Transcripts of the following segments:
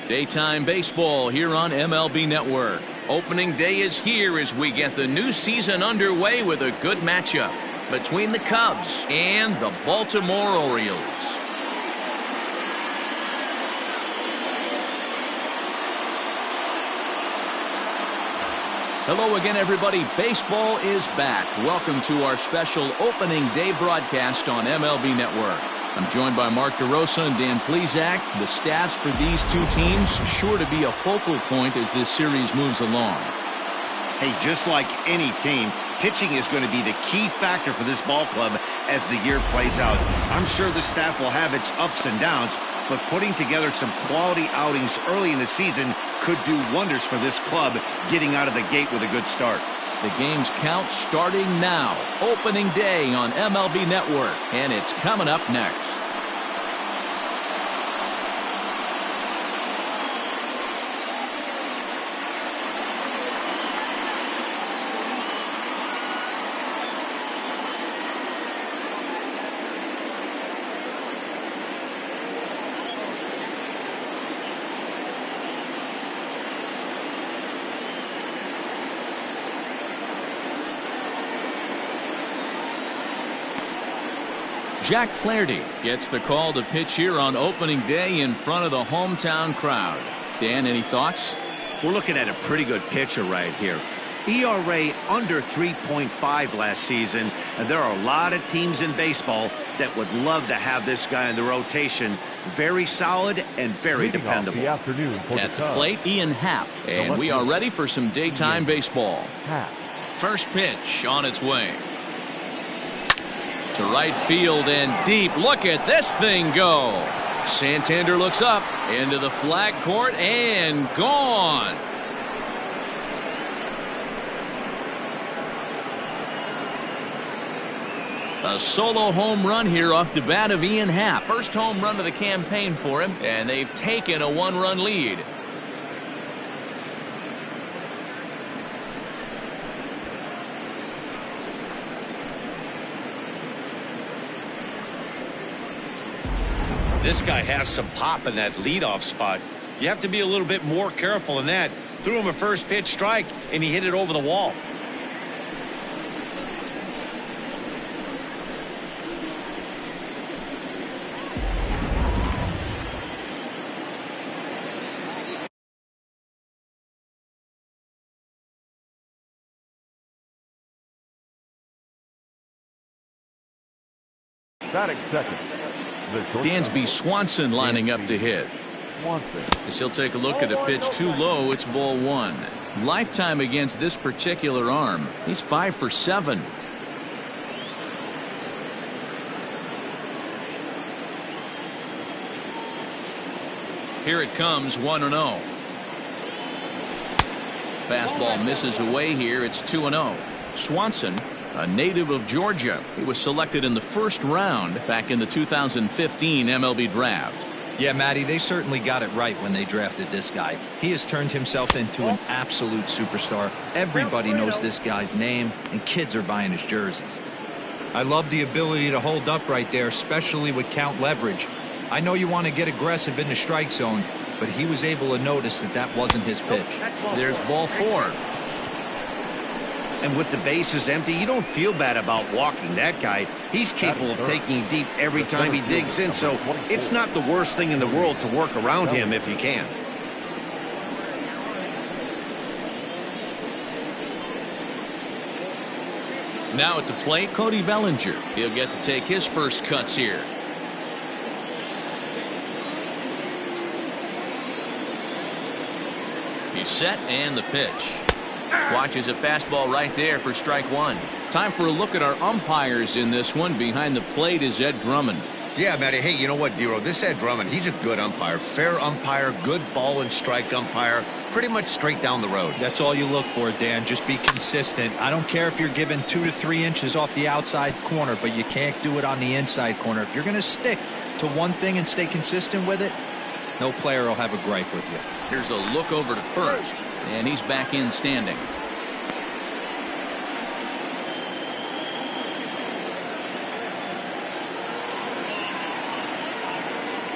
Daytime baseball here on MLB Network. Opening day is here as we get the new season underway with a good matchup between the Cubs and the Baltimore Orioles. Hello again, everybody. Baseball is back. Welcome to our special opening day broadcast on MLB Network. I'm joined by Mark DeRosa and Dan Plesac. The staffs for these two teams sure to be a focal point as this series moves along. Hey, just like any team, pitching is going to be the key factor for this ball club as the year plays out. I'm sure the staff will have its ups and downs, but putting together some quality outings early in the season could do wonders for this club getting out of the gate with a good start. The game's count starting now. Opening day on MLB Network, and it's coming up next. Jack Flaherty gets the call to pitch here on opening day in front of the hometown crowd. Dan, any thoughts? We're looking at a pretty good pitcher right here. ERA under 3.5 last season, and there are a lot of teams in baseball that would love to have this guy in the rotation. Very solid and very dependable. The afternoon for at the plate, Ian Happ, and we are ready for some daytime baseball. First pitch on its way. To right field and deep. Look at this thing go. Santander looks up into the flag court and gone. A solo home run here off the bat of Ian Happ. First home run of the campaign for him, and they've taken a one-run lead. This guy has some pop in that leadoff spot. You have to be a little bit more careful than that. Threw him a first pitch strike, and he hit it over the wall. Batting second. Dansby Swanson lining up to hit. As he'll take a look at a pitch too low, it's ball one. Lifetime against this particular arm. He's 5 for 7. Here it comes, 1-0. Fastball misses away here. It's 2-0. Swanson, a native of Georgia. He was selected in the first round back in the 2015 MLB draft. Yeah, Matty, they certainly got it right when they drafted this guy. He has turned himself into an absolute superstar. Everybody knows this guy's name, and kids are buying his jerseys. I love the ability to hold up right there, especially with count leverage. I know you want to get aggressive in the strike zone, but he was able to notice that that wasn't his pitch. There's ball 4. And with the bases empty, you don't feel bad about walking that guy. He's capable of taking deep every time he digs in, so it's not the worst thing in the world to work around him if you can. Now at the plate, Cody Bellinger. He'll get to take his first cuts here. He's set and the pitch. Watches a fastball right there for strike 1. Time for a look at our umpires in this one. Behind the plate is Ed Drummond. Yeah, Matty. Hey, you know what, Dero? This Ed Drummond, he's a good umpire. Fair umpire, good ball and strike umpire. Pretty much straight down the road. That's all you look for, Dan. Just be consistent. I don't care if you're given 2 to 3 inches off the outside corner, but you can't do it on the inside corner. If you're going to stick to one thing and stay consistent with it, no player will have a gripe with you. Here's a look over to first, and he's back in standing.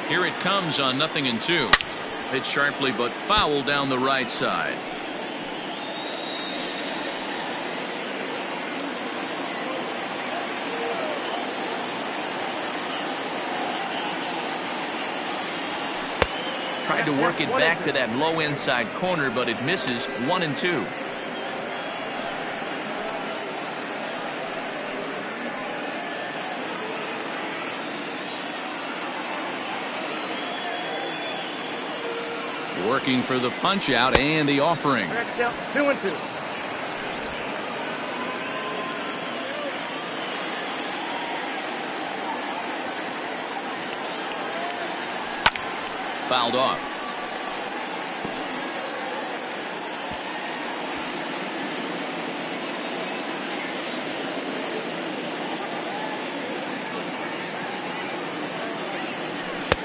Here it comes on 0-2. Hit sharply but foul down the right side. Tried to work it back to that low inside corner, but it misses. 1-2. Working for the punch out and the offering. 2-2. Fouled off.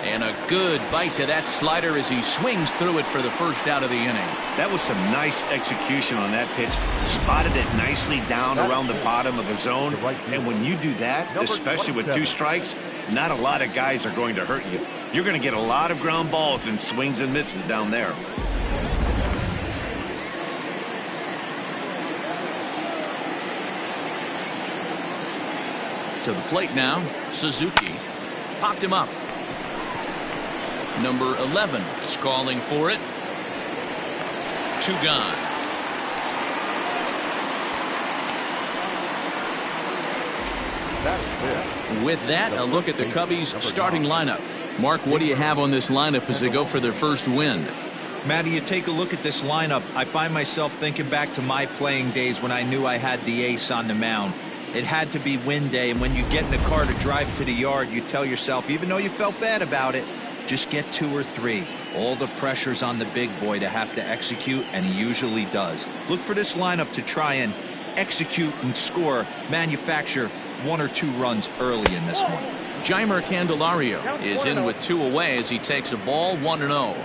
And a good bite to that slider as he swings through it for the first out of the inning. That was some nice execution on that pitch. Spotted it nicely down around the bottom of the zone. And when you do that, especially with 2 strikes, not a lot of guys are going to hurt you. You're going to get a lot of ground balls and swings and misses down there. To the plate now, Suzuki. Popped him up. Number 11 is calling for it. 2 gone. With that, a look at the Cubbies' starting lineup. Mark, what do you have on this lineup as they go for their first win? Matty, you take a look at this lineup. I find myself thinking back to my playing days when I knew I had the ace on the mound. It had to be win day, and when you get in the car to drive to the yard, you tell yourself, even though you felt bad about it, just get 2 or 3. All the pressure's on the big boy to have to execute, and he usually does. Look for this lineup to try and execute and score, manufacture 1 or 2 runs early in this one. Jeimer Candelario is in with 2 away as he takes a ball. 1-0.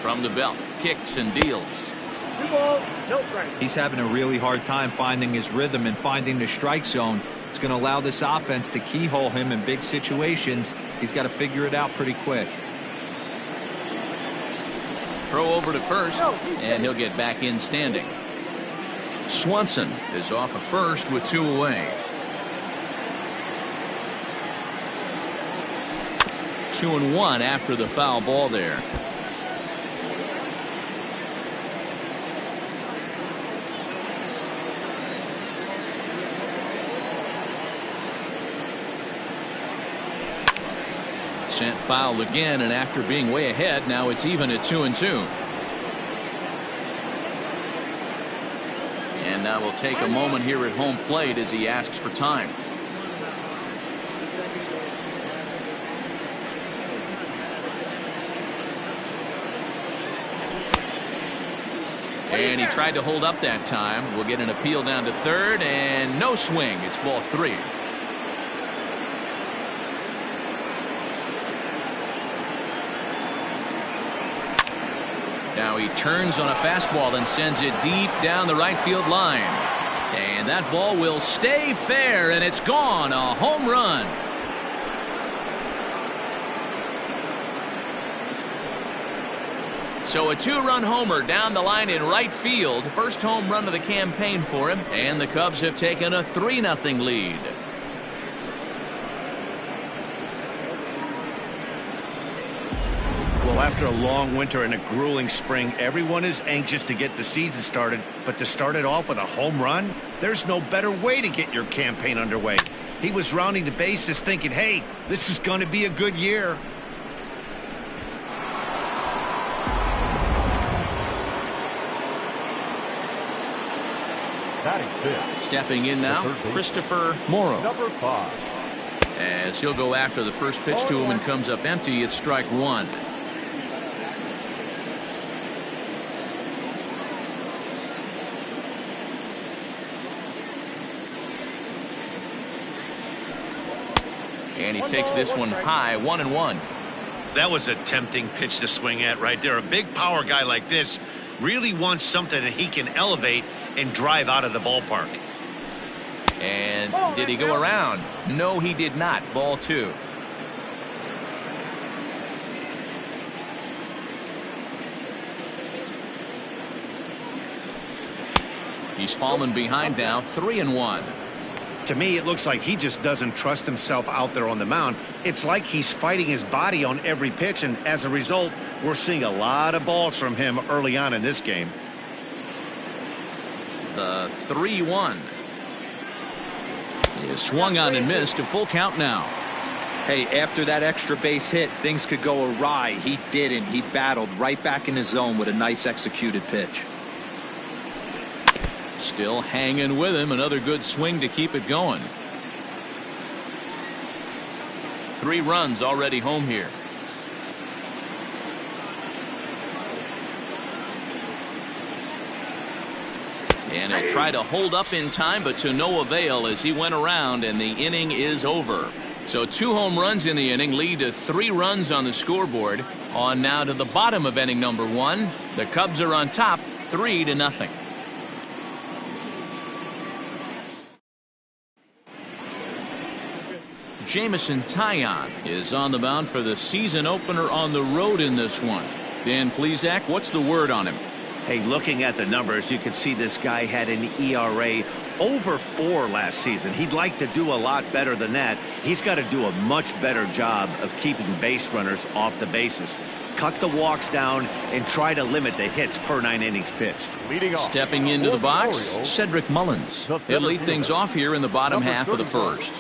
From the belt, kicks and deals. 2 balls, no strikes. He's having a really hard time finding his rhythm and finding the strike zone. It's going to allow this offense to keyhole him in big situations. He's got to figure it out pretty quick. Throw over to first, and he'll get back in standing. Swanson is off of first with 2 away. 2-1 after the foul ball there. Sent foul again, and after being way ahead, now it's even at 2-2. And now we'll take a moment here at home plate as he asks for time. And he tried to hold up that time. We'll get an appeal down to third, and no swing. It's ball 3. Now he turns on a fastball and sends it deep down the right field line. And that ball will stay fair, and it's gone. A home run. So a 2-run homer down the line in right field. First home run of the campaign for him. And the Cubs have taken a 3-0 lead. Well, after a long winter and a grueling spring, everyone is anxious to get the season started, but to start it off with a home run, there's no better way to get your campaign underway. He was rounding the bases thinking, hey, this is going to be a good year. Stepping in now, Christopher Morrow. Number 5. As he'll go after the first pitch to him and comes up empty, it's strike 1. And he takes this one high, 1-1. That was a tempting pitch to swing at right there. A big power guy like this, Really wants something that he can elevate and drive out of the ballpark. And did he go around? No, he did not. Ball 2. He's fallen behind now, 3-1. To me, it looks like he just doesn't trust himself out there on the mound. It's like he's fighting his body on every pitch, and as a result, we're seeing a lot of balls from him early on in this game. The 3-1. He is swung on and missed. A full count now. Hey, after that extra base hit, things could go awry. He didn't. He battled right back in his zone with a nice executed pitch. Still hanging with him. Another good swing to keep it going. 3 runs already home here. And he'll try to hold up in time, but to no avail as he went around, and the inning is over. So 2 home runs in the inning lead to 3 runs on the scoreboard. On now to the bottom of inning number 1. The Cubs are on top, 3-0. Jamison Taillon is on the mound for the season opener on the road in this one. Dan Plesac, what's the word on him? Hey, looking at the numbers, you can see this guy had an ERA over 4 last season. He'd like to do a lot better than that. He's got to do a much better job of keeping base runners off the bases. Cut the walks down and try to limit the hits per 9 innings pitched. Stepping into the box, Cedric Mullins. He'll lead things off here in the bottom half of the first.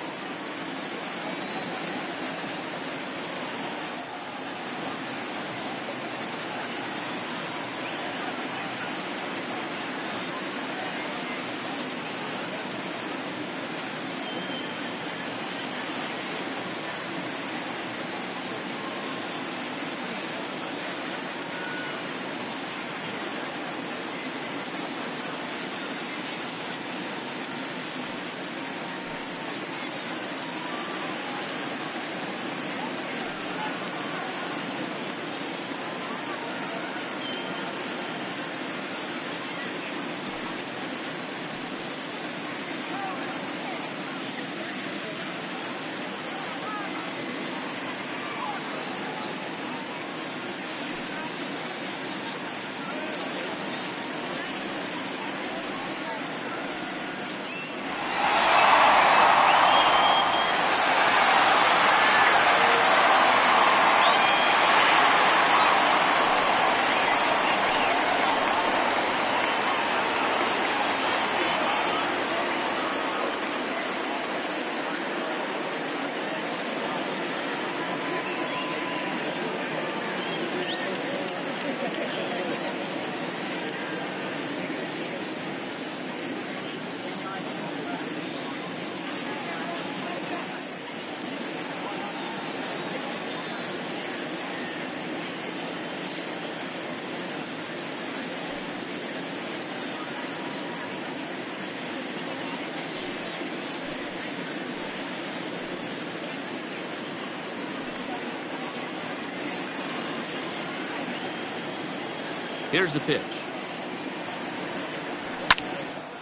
Here's the pitch.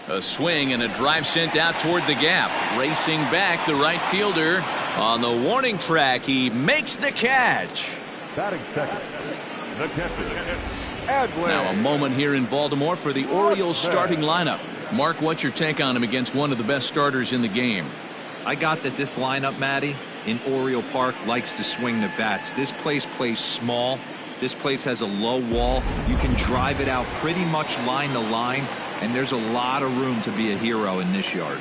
A swing and a drive sent out toward the gap. Racing back, the right fielder on the warning track. He makes the catch. Batting second, the catcher. Now a moment here in Baltimore for the Orioles starting lineup. Mark, what's your take on him against one of the best starters in the game? I got that this lineup, Matty, in Oriole Park likes to swing the bats. This place plays small. This place has a low wall. You can drive it out pretty much line to line, and there's a lot of room to be a hero in this yard.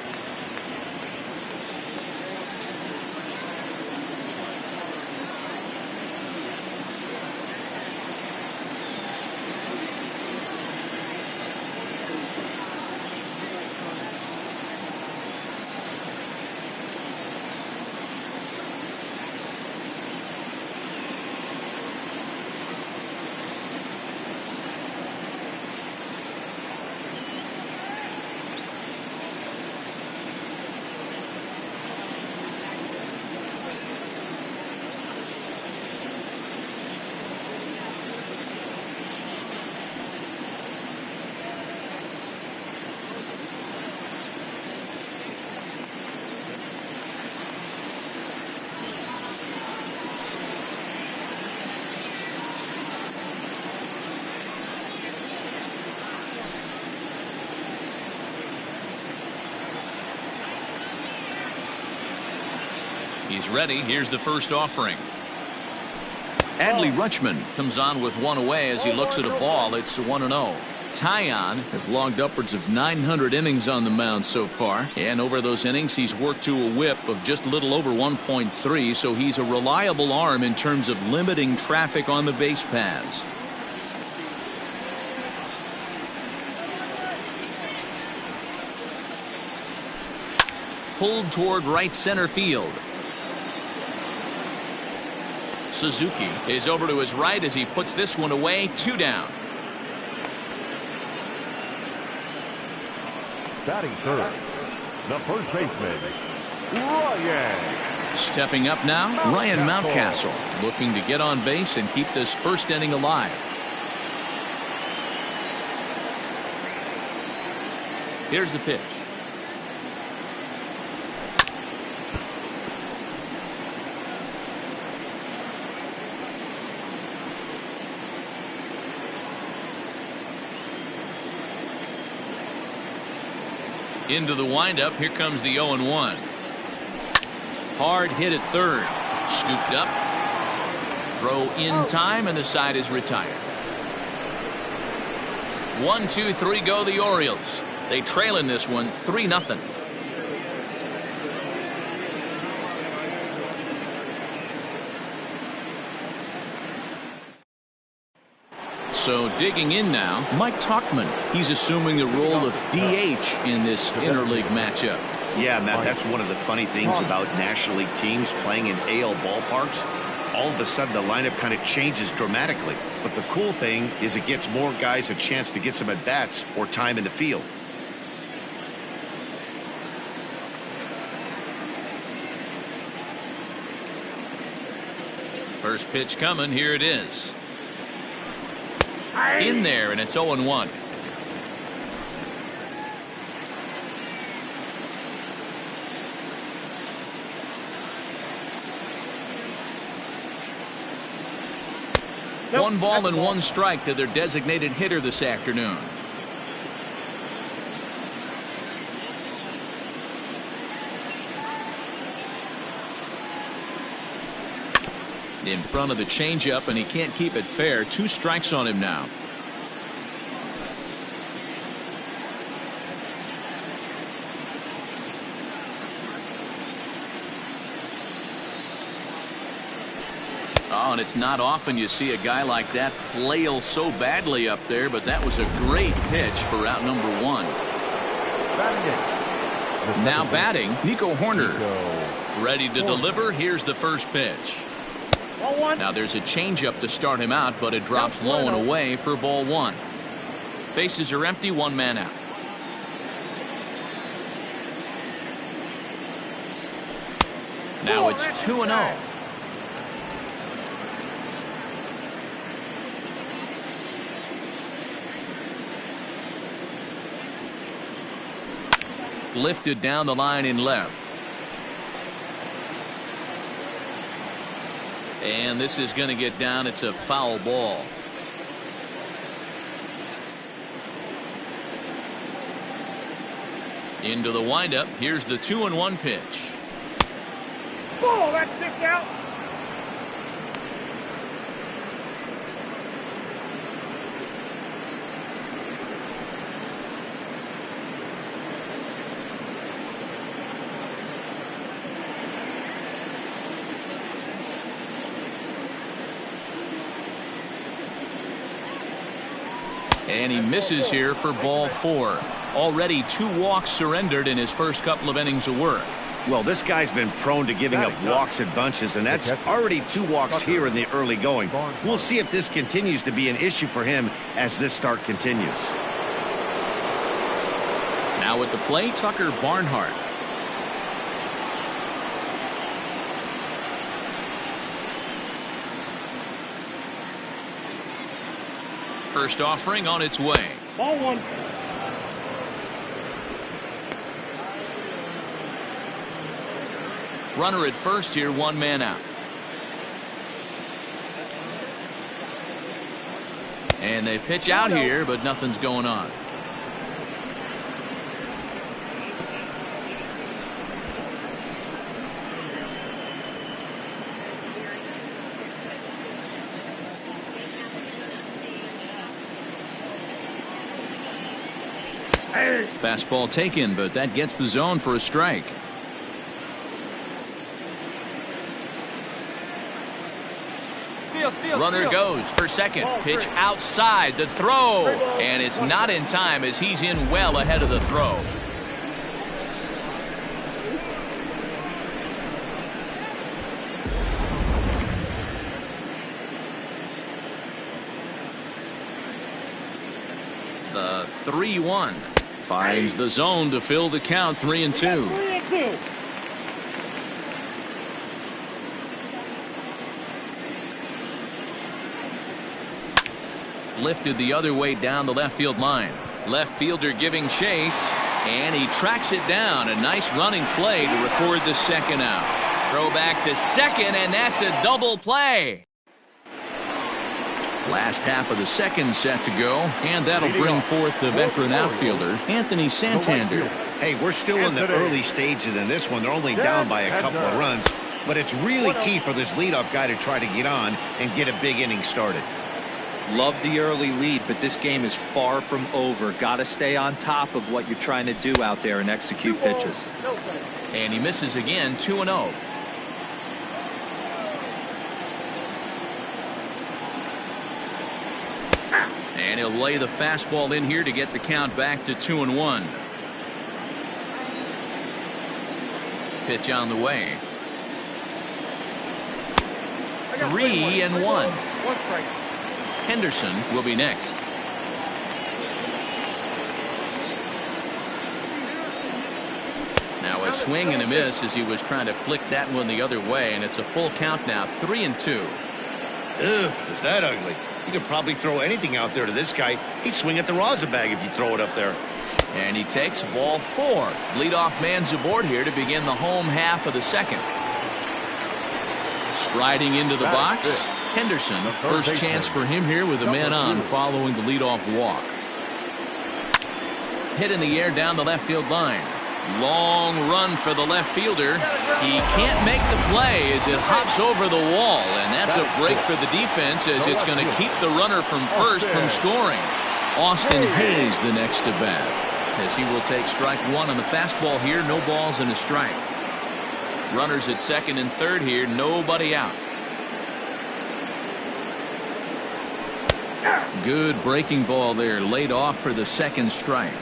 He's ready. Here's the first offering. Adley Rutschman comes on with one away as he looks at a ball. It's 1-0. Taillon has logged upwards of 900 innings on the mound so far, and over those innings he's worked to a whip of just a little over 1.3, so he's a reliable arm in terms of limiting traffic on the base paths. Pulled toward right center field. Suzuki is over to his right as he puts this one away. 2 down. Batting third, the first baseman, Ryan. Stepping up now, Ryan Mountcastle, looking to get on base and keep this first inning alive. Here's the pitch. Into the windup. Here comes the 0-1. Hard hit at third. Scooped up. Throw in time, and the side is retired. 1, 2, 3 go the Orioles. They trail in this one 3-0. So digging in now, Mike Tauchman. He's assuming the role of DH in this interleague matchup. Yeah, Matt, that's one of the funny things about National League teams playing in AL ballparks. All of a sudden, the lineup kind of changes dramatically. But the cool thing is it gets more guys a chance to get some at-bats or time in the field. First pitch coming. Here it is. In there, and it's 0-1. Nope. 1 ball and 1 strike to their designated hitter this afternoon. In front of the changeup, and he can't keep it fair. 2 strikes on him now. Oh, and it's not often you see a guy like that flail so badly up there, but that was a great pitch for out number 1. Now batting, Nico Horner. Ready to deliver. Here's the first pitch. Now there's a changeup to start him out, but it drops low and away for ball 1. Bases are empty, 1 man out. Now it's 2-0. Lifted down the line in left. And this is going to get down. It's a foul ball. Into the windup. Here's the 2-1 pitch. Oh, that's 6 out. And he misses here for ball 4. Already 2 walks surrendered in his first couple of innings of work. Well, this guy's been prone to giving up walks in bunches, and that's already 2 walks here in the early going. We'll see if this continues to be an issue for him as this start continues. Now at the plate, Tucker Barnhart. First offering on its way. Ball 1. Runner at first here, 1 man out. And they pitch out here, but nothing's going on. Fastball taken, but that gets the zone for a strike. Runner goes for second. Pitch outside. The throw. And it's not in time as he's in well ahead of the throw. The 3-1 finds the zone to fill the count. 3-2. Lifted the other way down the left field line. Left fielder giving chase, and he tracks it down. A nice running play to record the second out. Throw back to second, and that's a double play. Last half of the second set to go, and that'll bring forth the veteran outfielder, Anthony Santander. Hey, we're still in the early stages in this one. They're only down by a couple of runs, but it's really key for this leadoff guy to try to get on and get a big inning started. Love the early lead, but this game is far from over. Got to stay on top of what you're trying to do out there and execute pitches. And he misses again. 2-0. And he'll lay the fastball in here to get the count back to 2-1. Pitch on the way. 3-1. Henderson will be next. Now a swing and a miss as he was trying to flick that one the other way, and it's a full count now. 3-2. Ugh, is that ugly? You could probably throw anything out there to this guy. He'd swing at the rosin bag if you throw it up there. And he takes ball 4. Leadoff man's aboard here to begin the home half of the second. Striding into the box. Henderson, first chance for him here with a man on following the leadoff walk. Hit in the air down the left field line. Long run for the left fielder. He can't make the play as it hops over the wall, and that's a break for the defense as it's going to keep the runner from first from scoring. Austin Hayes the next to bat as he will take strike one on the fastball here. No balls and a strike. Runners at second and third here. Nobody out. Good breaking ball there, laid off for the second strike.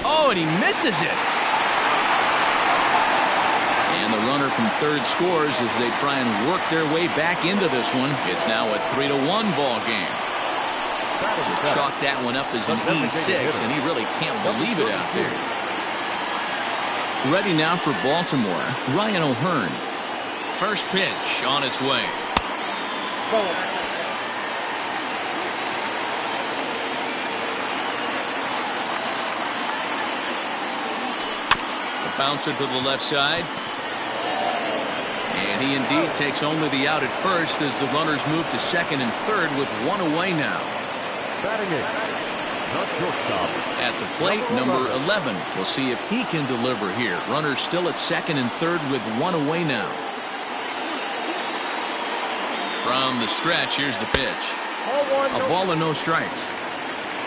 Oh, and he misses it. And the runner from third scores as they try and work their way back into this one. It's now a 3-1 ball game. To chalk that one up as an E6, and he really can't believe it out there. Ready now for Baltimore, Ryan O'Hearn. First pitch on its way. The bouncer to the left side. And he indeed takes only the out at first as the runners move to second and third with one away now. Batting it, the shortstop. At the plate, number 11. We'll see if he can deliver here. Runners still at second and third with one away now. From the stretch, here's the pitch. A ball and no strikes.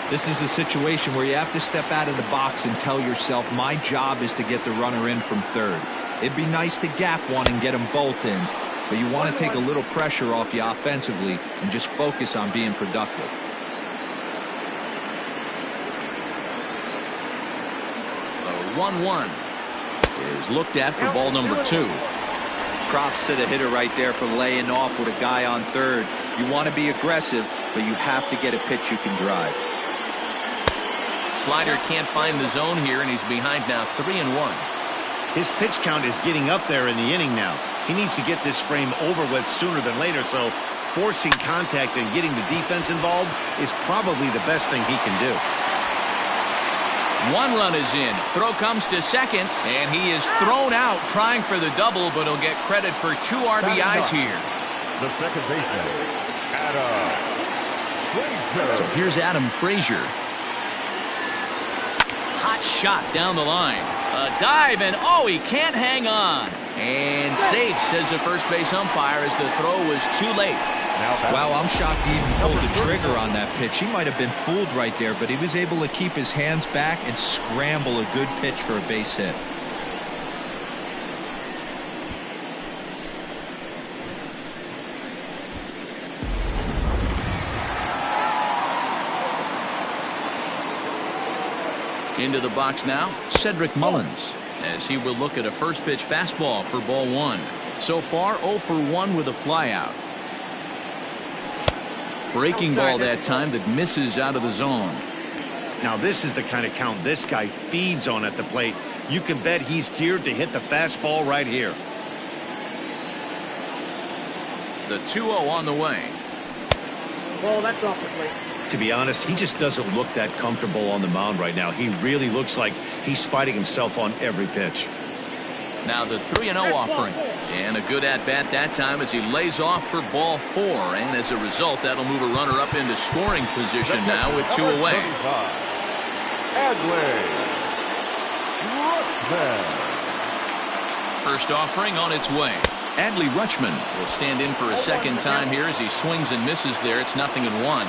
This is a situation where you have to step out of the box and tell yourself, my job is to get the runner in from third. It'd be nice to gap one and get them both in, but you want to take a little pressure off you offensively and just focus on being productive. The 1-1 is looked at for ball number 2. Props to the hitter right there for laying off with a guy on third. You want to be aggressive, but you have to get a pitch you can drive. Slider can't find the zone here, and he's behind now. 3-1. His pitch count is getting up there in the inning now. He needs to get this frame over with sooner than later, so forcing contact and getting the defense involved is probably the best thing he can do. One run is in. Throw comes to second, and he is thrown out trying for the double, but he'll get credit for 2 RBIs here. The second baseman, Adam Frazier. So here's Adam Frazier. Hot shot down the line. A dive, and oh, he can't hang on. And safe, says the first base umpire, as the throw was too late. Wow, I'm shocked he even pulled the trigger on that pitch. He might have been fooled right there, but he was able to keep his hands back and scramble a good pitch for a base hit. Into the box now, Cedric Mullins, as he will look at a first pitch fastball for ball one. So far, 0 for 1 with a flyout. Breaking ball that time that misses out of the zone. Now this is the kind of count this guy feeds on at the plate. You can bet he's geared to hit the fastball right here. The 2-0 on the way. Ball, that's off the plate. To be honest, he just doesn't look that comfortable on the mound right now. He really looks like he's fighting himself on every pitch. Now the 3-0 offering. And a good at-bat that time as he lays off for ball 4. And as a result, that'll move a runner up into scoring position now with 2 away. First offering on its way. Adley Rutschman will stand in for a second time here as he swings and misses there. It's 0-1.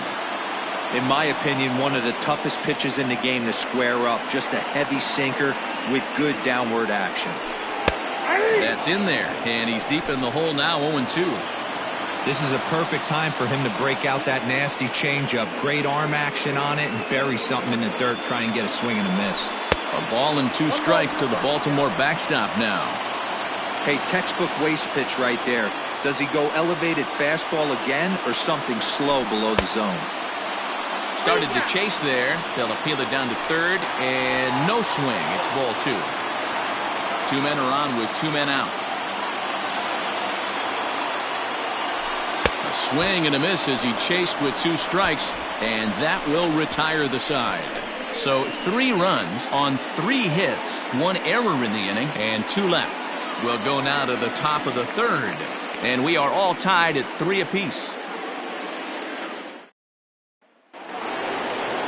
In my opinion, one of the toughest pitches in the game to square up. Just a heavy sinker with good downward action. That's in there, and he's deep in the hole now, 0-2. This is a perfect time for him to break out that nasty changeup. Great arm action on it and bury something in the dirt, try and get a swing and a miss. A ball and 2 strikes to the Baltimore backstop now. Hey, textbook waste pitch right there. Does he go elevated fastball again or something slow below the zone? Started to chase there. They'll appeal it down to third, and no swing. It's ball 2. 2 men are on with 2 men out. A swing and a miss as he chased with 2 strikes, and that will retire the side. So 3 runs on 3 hits, 1 error in the inning, and 2 left. We'll go now to the top of the 3rd, and we are all tied at 3 apiece.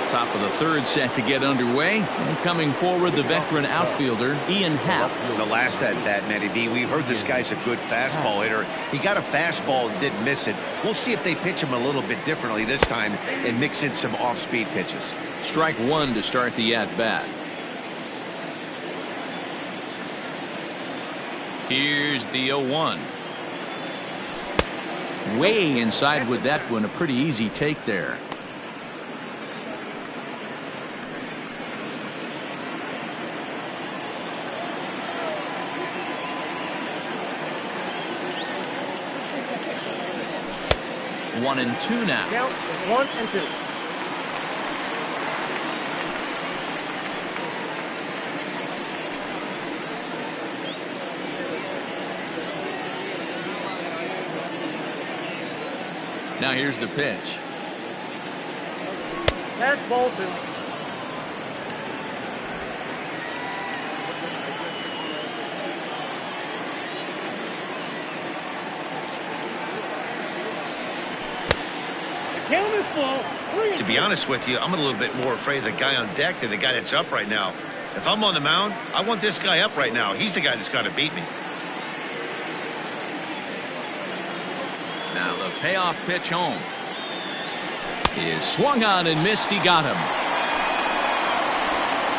Top of the 3rd set to get underway. And coming forward, the veteran outfielder, Ian Happ. The last at-bat, Matty V, we heard this guy's a good fastball hitter. He got a fastball and didn't miss it. We'll see if they pitch him a little bit differently this time and mix in some off-speed pitches. Strike 1 to start the at-bat. Here's the 0-1. Way inside with that one. A pretty easy take there. One and 2 now. Count 1 and 2. Now here's the pitch. That's ball 2. Count is full. To be honest with you, I'm a little bit more afraid of the guy on deck than the guy that's up right now. If I'm on the mound, I want this guy up right now. He's the guy that's got to beat me. Now the payoff pitch home. He is swung on and missed. He got him.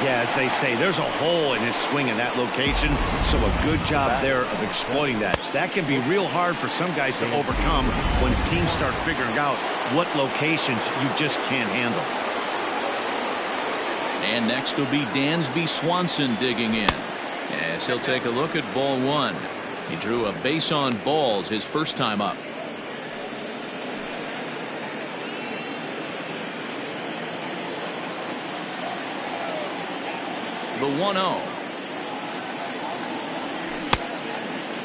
Yeah, as they say, there's a hole in his swing in that location, so a good job there of exploiting that. That can be real hard for some guys to overcome when teams start figuring out what locations you just can't handle. And next will be Dansby Swanson digging in, as he'll take a look at ball 1. He drew a base on balls his first time up. The 1-0.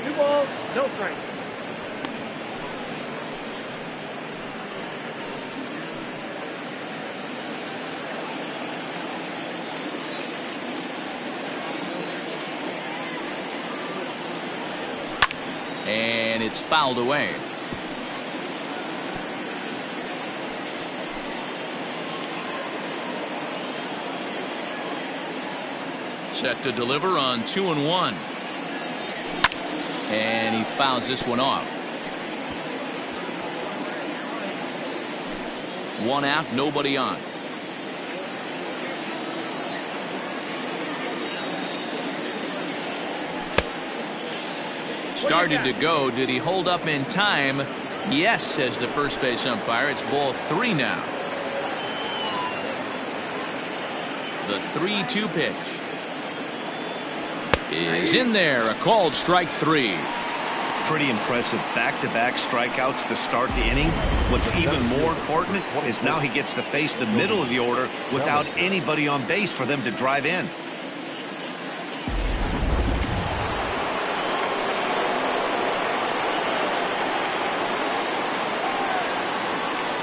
2 balls, no strikes. And it's fouled away. Set to deliver on 2-1. And he fouls this one off. 1 out, nobody on. Started to go. Did he hold up in time? Yes, says the first base umpire. It's ball 3 now. The 3-2 pitch is in there. A called strike 3. Pretty impressive back-to-back strikeouts to start the inning. What's even more important is now he gets to face the middle of the order without anybody on base for them to drive in.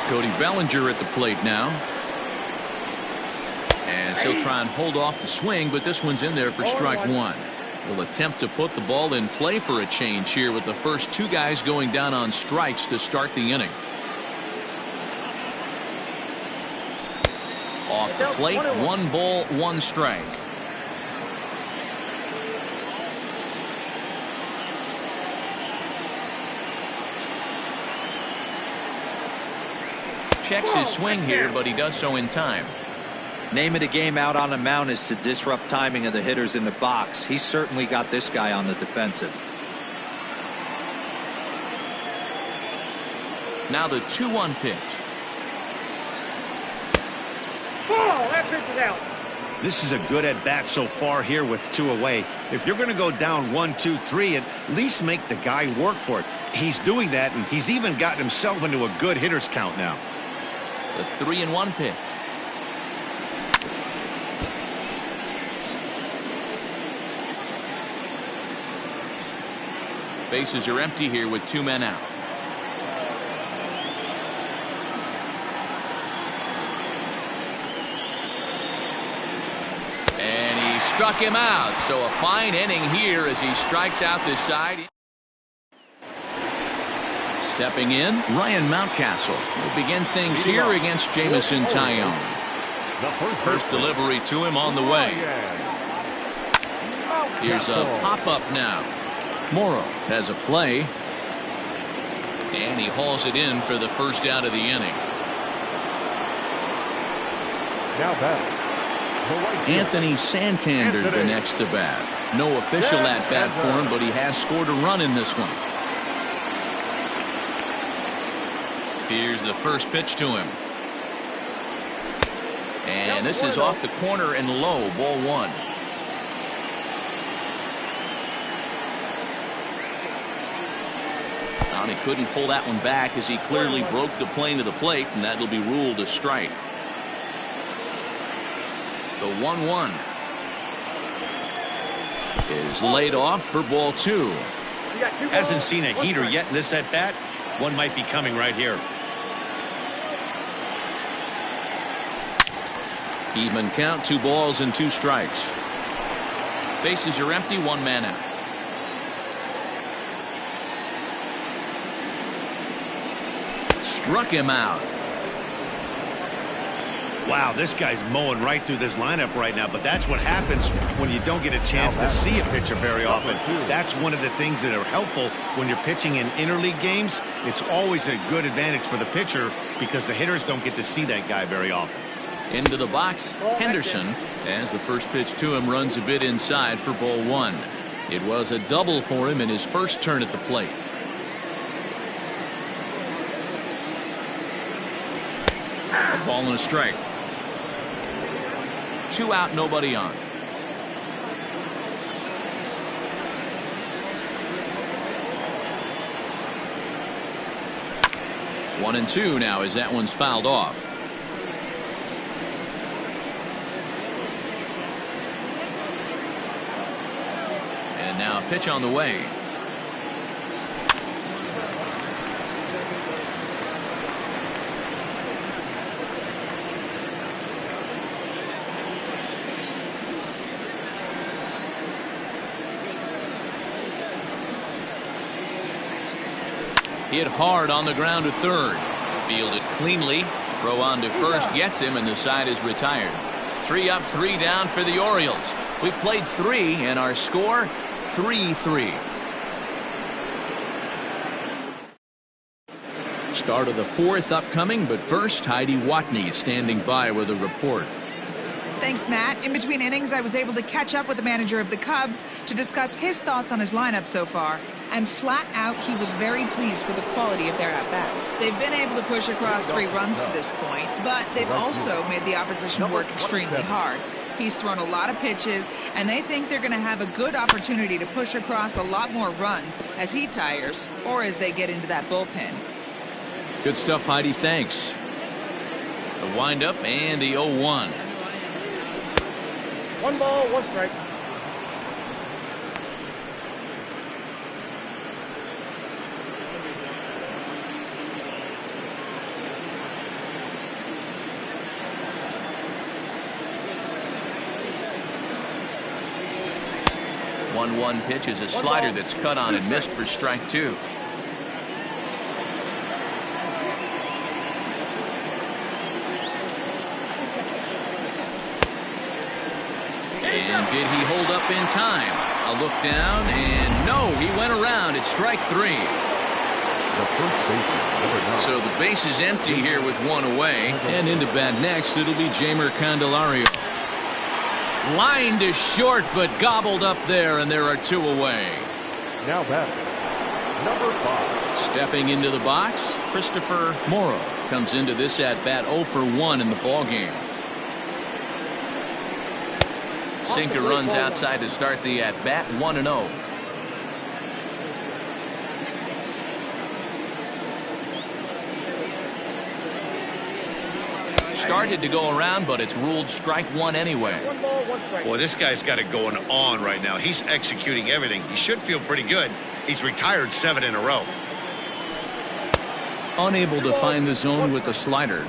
Cody Bellinger at the plate now. As he'll try and hold off the swing, but this one's in there for strike 1. He'll attempt to put the ball in play for a change here with the first 2 guys going down on strikes to start the inning. Off the plate, 1 ball, 1 strike. Checks his swing here, but he does so in time. Name of the game out on the mound is to disrupt timing of the hitters in the box. He's certainly got this guy on the defensive. Now the 2-1 pitch. Oh, that pitch is out. This is a good at-bat so far here with 2 away. If you're going to go down 1, 2, 3, at least make the guy work for it. He's doing that, and he's even gotten himself into a good hitter's count now. The 3-1 pitch. Bases are empty here with 2 men out. And he struck him out. So a fine inning here as he strikes out this side. Stepping in, Ryan Mountcastle will begin things here against Jamison Taillon. First delivery to him on the way. Here's a pop-up now. Morrow has a play. And he hauls it in for the first out of the inning. Now back. Anthony Santander the next to bat. No official at bat for him, but he has scored a run in this one. Here's the first pitch to him. And this is off the corner and low, ball 1. Now he couldn't pull that one back as he clearly broke the plane of the plate, and that'll be ruled a strike. The 1-1 is laid off for ball 2. Hasn't seen a heater yet in this at-bat. One might be coming right here. Even count, 2 balls and 2 strikes. Bases are empty, 1 man out. Struck him out. Wow, this guy's mowing right through this lineup right now, but that's what happens when you don't get a chance to see a pitcher very often. That's one of the things that are helpful when you're pitching in interleague games. It's always a good advantage for the pitcher because the hitters don't get to see that guy very often. Into the box, Henderson, as the first pitch to him runs a bit inside for ball 1. It was a double for him in his first turn at the plate. A ball and a strike. 2 out, nobody on. One and 2 now as that one's fouled off. And now a pitch on the way. Hit hard on the ground to third. Fielded cleanly. Throw on to first gets him, and the side is retired. 3 up, 3 down for the Orioles. We played 3 and our score 3-3. Start of the 4th upcoming, but first Heidi Watney is standing by with a report. Thanks, Matt. In between innings, I was able to catch up with the manager of the Cubs to discuss his thoughts on his lineup so far. And flat out, he was very pleased with the quality of their at-bats. They've been able to push across 3 runs to this point, but they've also made the opposition work extremely hard. He's thrown a lot of pitches, and they think they're going to have a good opportunity to push across a lot more runs as he tires or as they get into that bullpen. Good stuff, Heidi. Thanks. The windup and the 0-1. 1 ball, 1 strike. One pitch is a slider that's cut on and missed for strike 2. And did he hold up in time? A look down, and no, he went around. It's strike 3. The first baseman, number 9. So the base is empty here with 1 away. And into bat next, it'll be Jeimer Candelario. Line to short, but gobbled up there, and there are 2 away. Now batting, number 5. Stepping into the box, Christopher Morrow comes into this at-bat 0 for 1 in the ballgame. Sinker runs outside to start the at-bat, 1-0. Started to go around, but it's ruled strike 1 anyway. 1 ball, 1 strike. Boy, this guy's got it going on right now. He's executing everything. He should feel pretty good. He's retired 7 in a row. Unable to find the zone with the slider.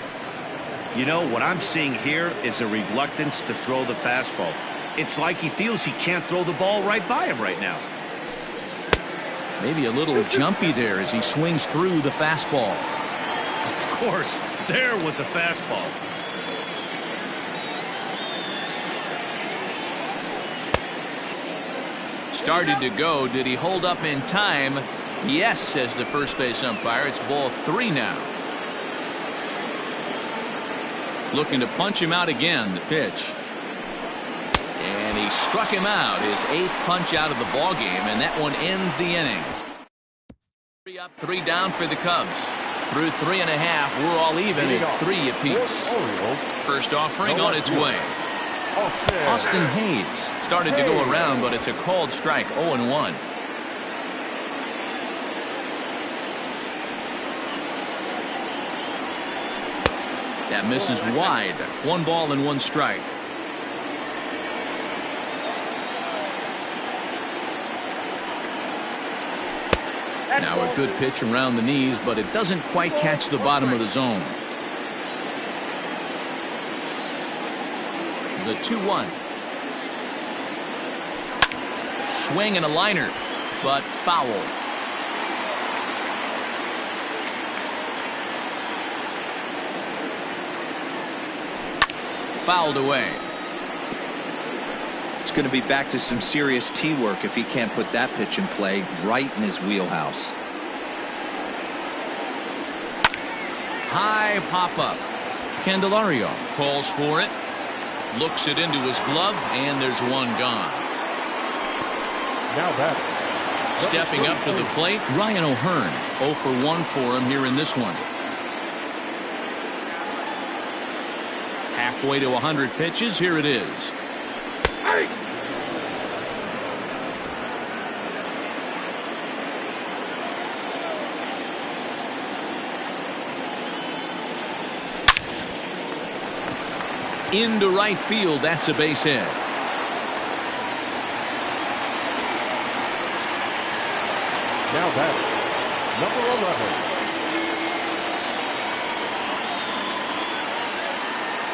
You know, what I'm seeing here is a reluctance to throw the fastball. It's like he feels he can't throw the ball right by him right now. Maybe a little jumpy there as he swings through the fastball. Of course, there was a fastball. Started to go. Did he hold up in time? Yes, says the first base umpire. It's ball 3 now. Looking to punch him out again. The pitch. And he struck him out. His 8th punch out of the ball game, and that one ends the inning. 3 up, 3 down for the Cubs. Through 3.5, we're all even at 3 apiece. Orioles, First offering on its way. Austin Hayes started to go around, but it's a called strike, 0-1. That misses wide. 1 ball and 1 strike. Now a good pitch around the knees, but it doesn't quite catch the bottom of the zone. The 2-1. Swing and a liner, but foul. Fouled away. It's going to be back to some serious tee work if he can't put that pitch in play right in his wheelhouse. High pop-up. Candelario calls for it. Looks it into his glove, and there's 1 gone. now batting. Stepping up to the plate, Ryan O'Hearn. 0 for 1 for him here in this one. Halfway to 100 pitches. Here it is. Into right field. That's a base hit. Now batting, number 11.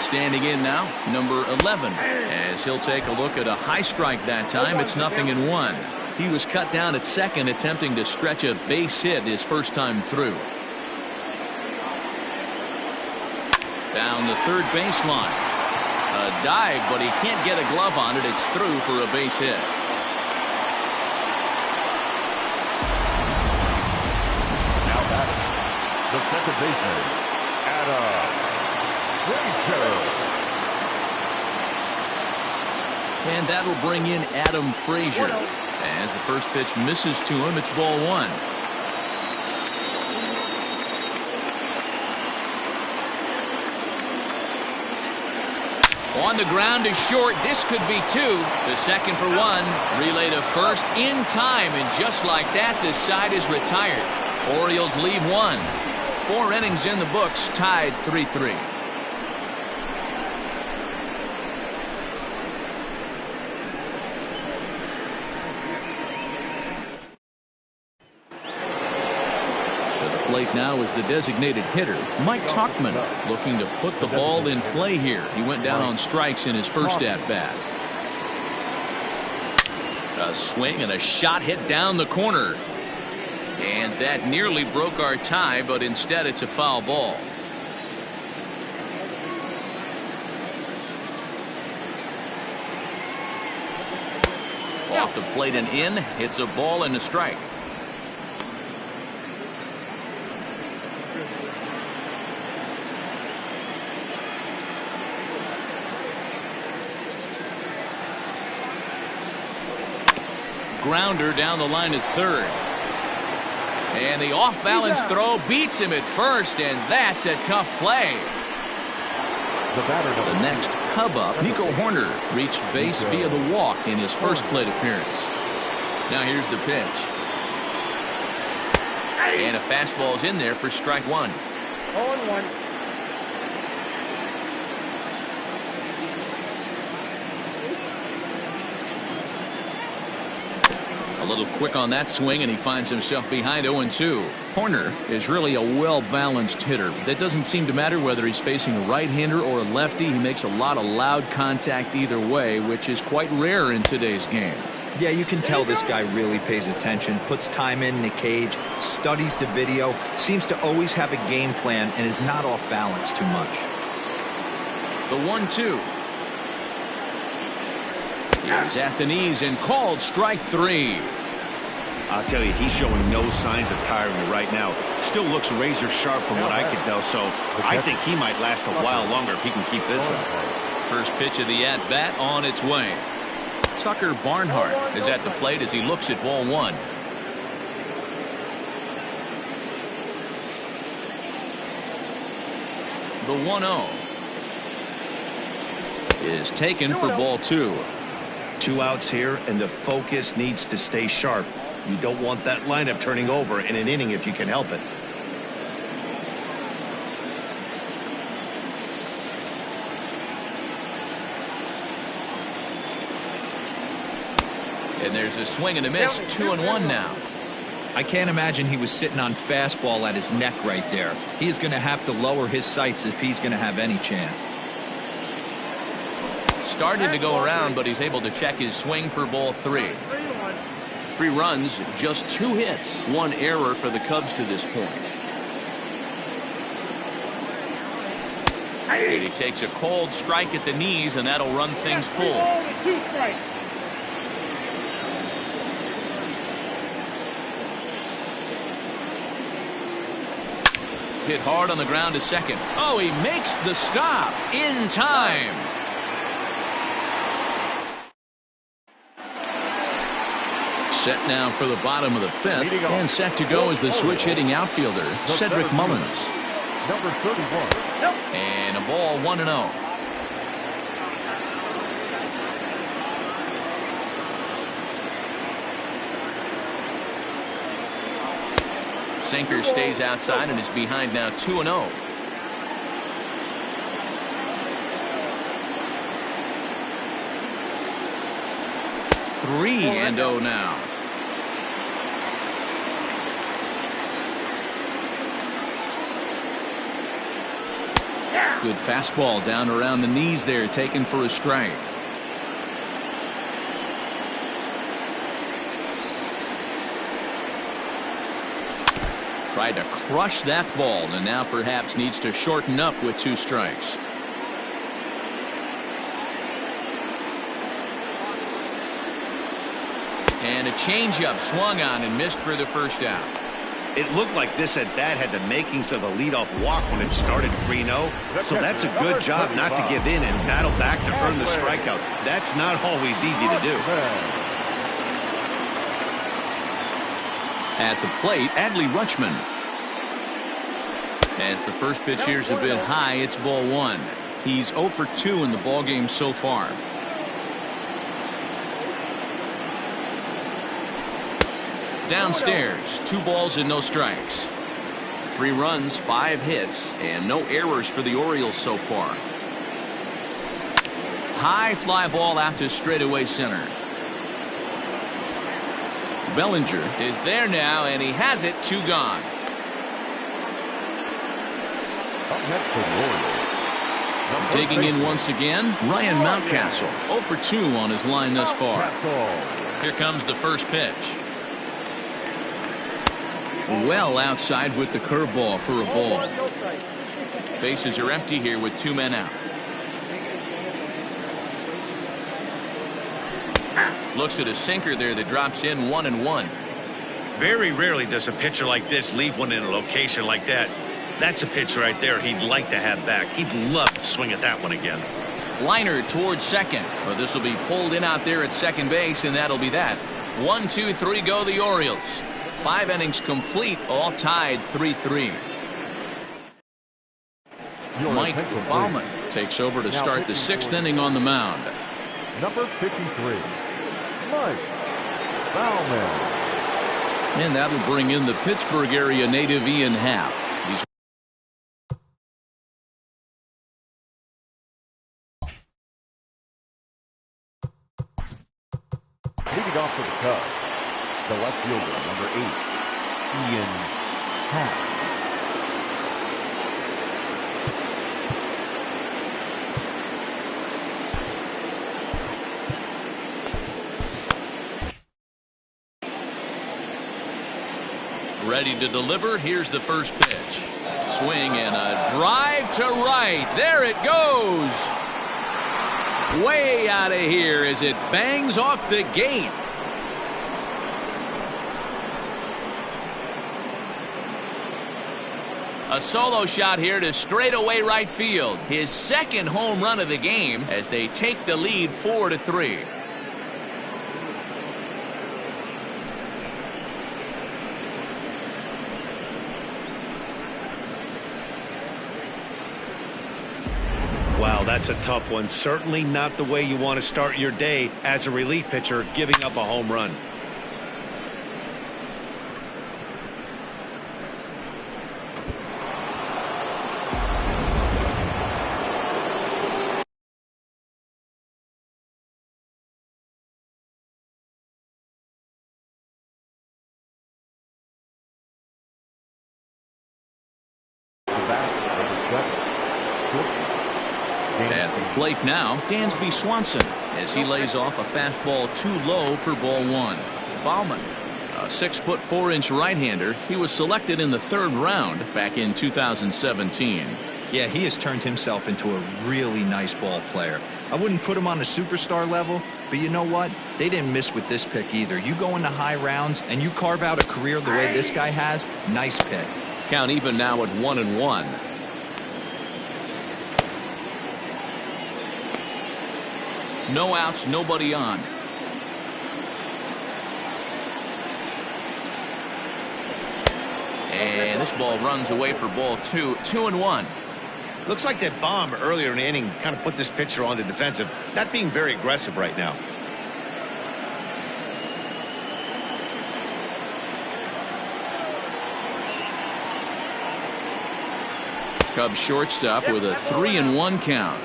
Standing in now, number 11, as he'll take a look at a high strike that time. It's 0-1. He was cut down at second, attempting to stretch a base hit his first time through. Down the third baseline. A A dive, but he can't get a glove on it. It's through for a base hit. Now batting, the second baseman, Adam Frazier. And that'll bring in Adam Frazier. As the first pitch misses to him, it's ball one. On the ground is short. This could be two. The second for one. Relay to first in time. And just like that, this side is retired. Orioles leave one. 4 innings in the books, tied 3-3. Plate now is the designated hitter, Mike Tuchman, looking to put the ball in play here. He went down on strikes in his first at-bat. A swing and a shot hit down the corner. And that nearly broke our tie, but instead it's a foul ball. Off the plate and in. It's a ball and a strike. Grounder down the line at third. And the off-balance throw beats him at first, and that's a tough play. The next Cub up, Nico Horner, reached base via the walk in his first plate appearance. Now here's the pitch. And a fastball's in there for strike one. 0-1. A little quick on that swing, and he finds himself behind 0-2. Horner is really a well-balanced hitter. That doesn't seem to matter whether he's facing a right-hander or a lefty. He makes a lot of loud contact either way, which is quite rare in today's game. Yeah, you can tell this guy really pays attention, puts time in the cage, studies the video, seems to always have a game plan, and is not off balance too much. The 1-2. He's at the knees and called strike three. I'll tell you, he's showing no signs of tiring right now. Still looks razor sharp from what I can tell, so I think he might last a while longer if he can keep this up. First pitch of the at-bat on its way. Tucker Barnhart is at the plate as he looks at ball one. The 1-0 is taken for ball two. 2 outs here, and the focus needs to stay sharp. You don't want that lineup turning over in an inning if you can help it. And there's a swing and a miss. 2-1 now. I can't imagine he was sitting on fastball at his neck right there. He is going to have to lower his sights if he's going to have any chance. Started to go around, but he's able to check his swing for ball three. 3 runs, just 2 hits, 1 error for the Cubs to this point. And he takes a cold strike at the knees, and that'll run things full. Hit hard on the ground to second. Oh, he makes the stop in time. Set now for the bottom of the 5th, and set to go is the switch-hitting outfielder, Cedric Mullins. Number 31. And a ball 1-0. Sinker stays outside and is behind now 2-0. Three and 0 now. Good fastball down around the knees there, taken for a strike. Tried to crush that ball, and now perhaps needs to shorten up with 2 strikes. And a changeup swung on and missed for the first out. It looked like this at bat had the makings of a leadoff walk when it started 3-0. So that's a good job not to give in and battle back to earn the strikeout. That's not always easy to do. At the plate, Adley Rutschman. As the first pitch here's a bit high, it's ball 1. He's 0 for 2 in the ballgame so far. Downstairs, 2 balls and no strikes. 3 runs, 5 hits, and no errors for the Orioles so far. High fly ball out to straightaway center. Bellinger is there now, and he has it. 2 gone. Up next for the Orioles. Digging in once again, Ryan Mountcastle. 0 for 2 on his line thus far. Here comes the first pitch. Well outside with the curveball for a ball. Bases are empty here with 2 men out. Looks at a sinker there that drops in 1-1. Very rarely does a pitcher like this leave one in a location like that. That's a pitch right there he'd like to have back. He'd love to swing at that one again. Liner towards second, but this will be pulled in out there at second base, and that'll be that. 1, 2, 3 go the Orioles. 5 innings complete, all tied 3-3. Mike Baumann takes over to start the 6th inning on the mound. Number 53, Mike Baumann. And that'll bring in the Pittsburgh area native Ian Happ. He's leading off for the Cubs, the left fielder, number 8, Ian Happ. ready to deliver. Here's the first pitch. Swing and a drive to right. There it goes. Way out of here as it bangs off the gate. A solo shot here to straightaway right field. His second home run of the game as they take the lead 4-3. Wow, that's a tough one. Certainly not the way you want to start your day as a relief pitcher, giving up a home run. At the plate now, Dansby Swanson as he lays off a fastball too low for ball one. Baumann, a 6'4" right-hander. He was selected in the 3rd round back in 2017. Yeah, he has turned himself into a really nice ball player. I wouldn't put him on a superstar level, but you know what? They didn't miss with this pick either. You go into high rounds and you carve out a career the way this guy has, nice pick. Count even now at 1-1. No outs, nobody on. And this ball runs away for ball 2. 2-1. Looks like that bomb earlier in the inning kind of put this pitcher on the defensive, not being very aggressive right now. Cubs shortstop with a 3-1 count.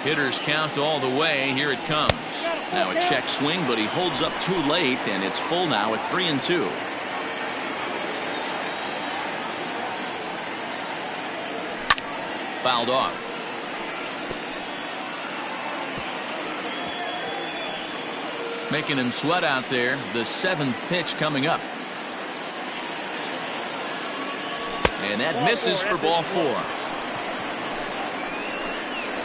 Hitters count all the way. Here it comes. Now a check swing, but he holds up too late, and it's full now at 3-2. Fouled off. Making him sweat out there. The 7th pitch coming up. And that misses for ball 4.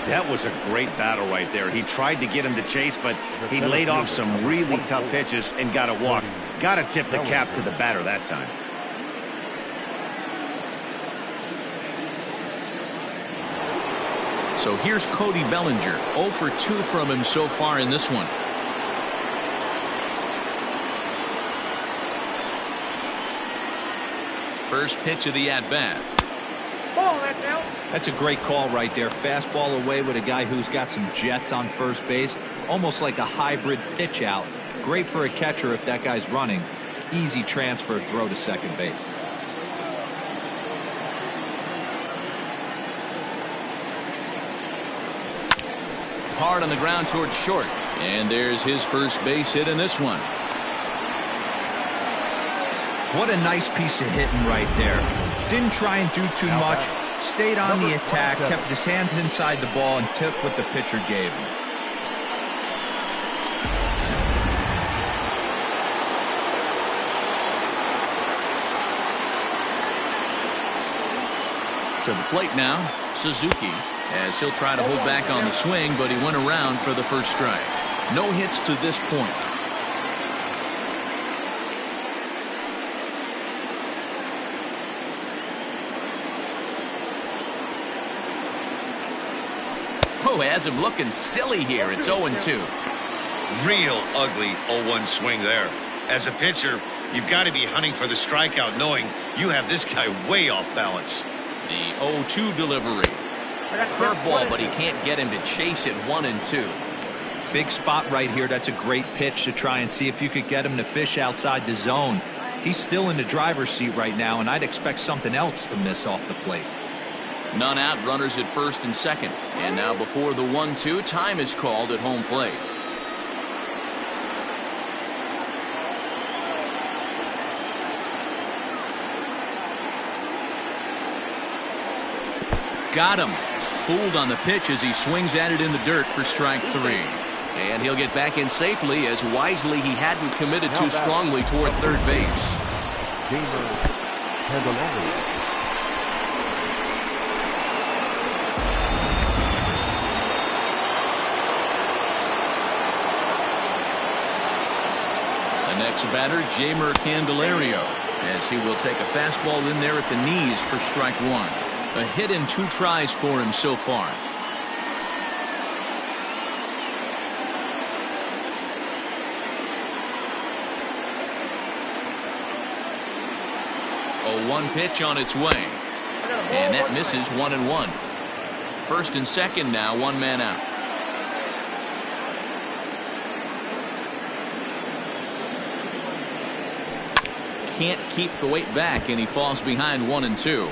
That was a great battle right there. He tried to get him to chase, but he laid off some really tough pitches and got a walk. Got to tip the cap to the batter that time. So here's Cody Bellinger. 0 for 2 from him so far in this one. First pitch of the at-bat. Ball, that's out. That's a great call right there. Fastball away with a guy who's got some jets on first base. Almost like a hybrid pitch out. Great for a catcher if that guy's running. Easy transfer throw to second base. Hard on the ground towards short. And there's his first base hit in this one. What a nice piece of hitting right there. Didn't try and do too much. Stayed on the attack, kept his hands inside the ball, and took what the pitcher gave him. To the plate now, Suzuki, as he'll try to hold back on the swing, but he went around for the first strike. No hits to this point. Oh, has him looking silly here. It's 0-2. Real ugly 0-1 swing there. As a pitcher, you've got to be hunting for the strikeout, knowing you have this guy way off balance. The 0-2 delivery. Curveball, but he can't get him to chase it. 1-2. Big spot right here. That's a great pitch to try and see if you could get him to fish outside the zone. He's still in the driver's seat right now, and I'd expect something else to miss off the plate. None out, runners at first and second. And now before the 1-2, time is called at home plate. Got him. Fooled on the pitch as he swings at it in the dirt for strike 3. And he'll get back in safely, as wisely he hadn't committed too strongly toward third base. Next batter, Jeimer Candelario, as he will take a fastball in there at the knees for strike 1. A hit in 2 tries for him so far. A 1 pitch on its way. And that misses 1-1. First and second now, 1 man out. Can't keep the weight back, and he falls behind 1-2.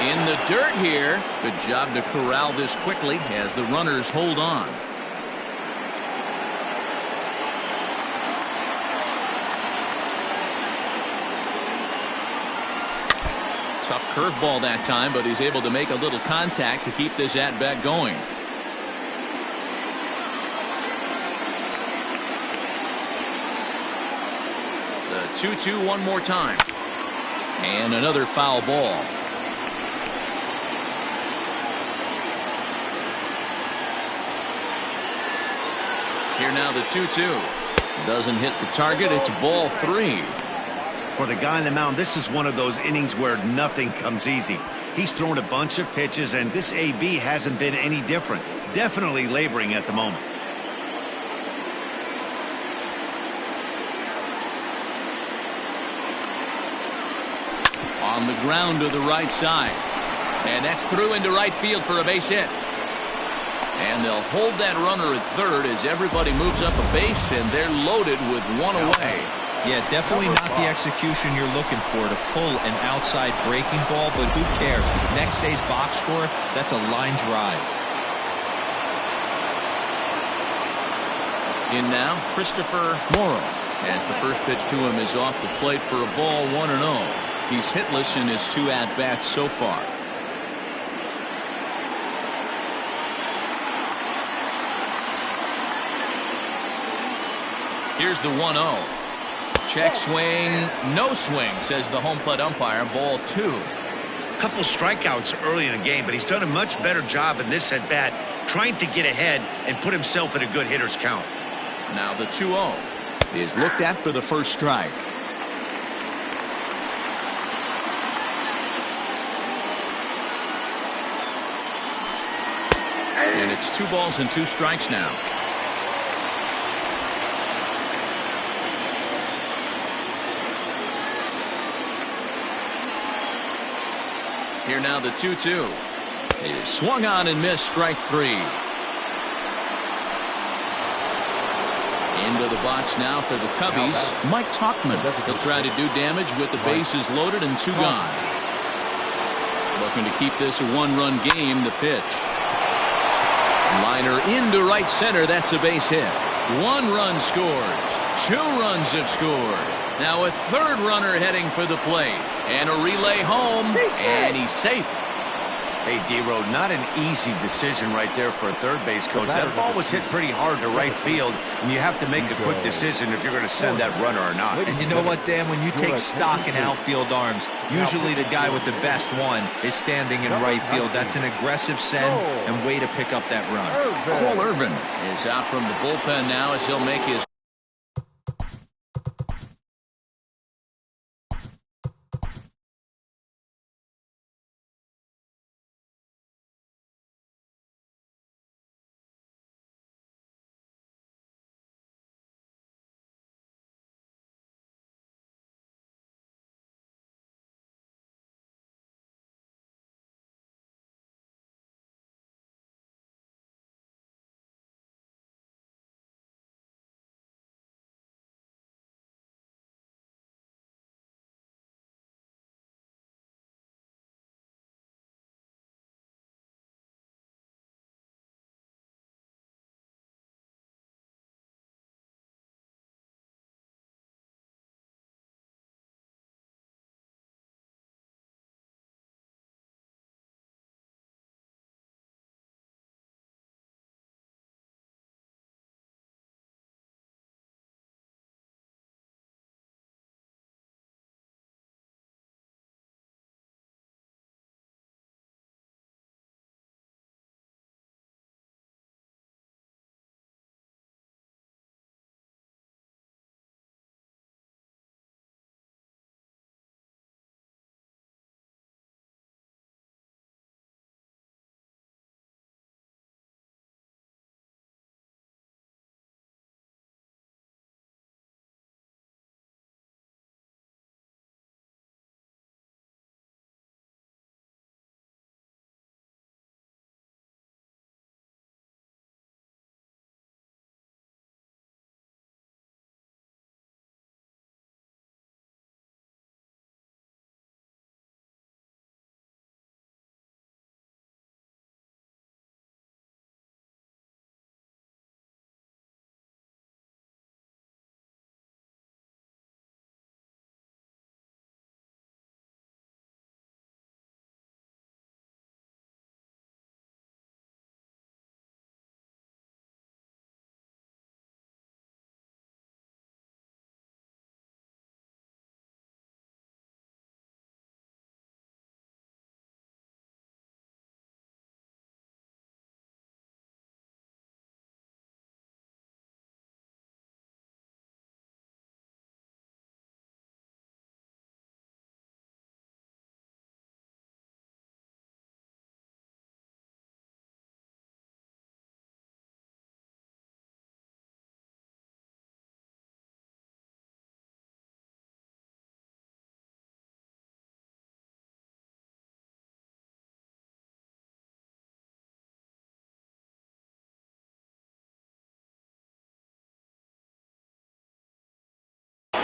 In the dirt here. Good job to corral this quickly as the runners hold on. Tough curveball that time, but he's able to make a little contact to keep this at-bat going. The 2-2 one more time. And another foul ball. Here now the 2-2. Doesn't hit the target. It's ball 3. For the guy on the mound, this is one of those innings where nothing comes easy. He's thrown a bunch of pitches, and this AB hasn't been any different. Definitely laboring at the moment. On the ground to the right side. And that's through into right field for a base hit. And they'll hold that runner at third as everybody moves up a base, and they're loaded with 1 away. Yeah, definitely not the execution you're looking for to pull an outside breaking ball, but who cares? Next day's box score, that's a line drive. In now, Christopher Morrow, as the first pitch to him is off the plate for a ball 1-0. He's hitless in his 2 at-bats so far. Here's the 1-0. Check swing, no swing, says the home plate umpire. Ball 2. A couple strikeouts early in the game, but he's done a much better job in this at bat, trying to get ahead and put himself in a good hitter's count. Now the 2-0 is looked at for the first strike. And it's 2 balls and 2 strikes now. Here now the 2-2. It is swung on and missed, strike 3. Into the box now for the Cubbies, Mike Tauchman. He'll try to do damage with the bases loaded and 2 gone. Looking to keep this a 1-run game. The pitch. Liner into right center. That's a base hit. 1 run scores. 2 runs have scored. Now a 3rd runner heading for the plate. And a relay home. And he's safe. Hey, D-Road, not an easy decision right there for a third base coach. That ball was hit pretty hard to right field, and you have to make a quick decision if you're going to send that runner or not. And you know what, Dan? When you take stock in outfield arms, usually the guy with the best one is standing in right field. That's an aggressive send and way to pick up that run. Cole Irvin is out from the bullpen now as he'll make his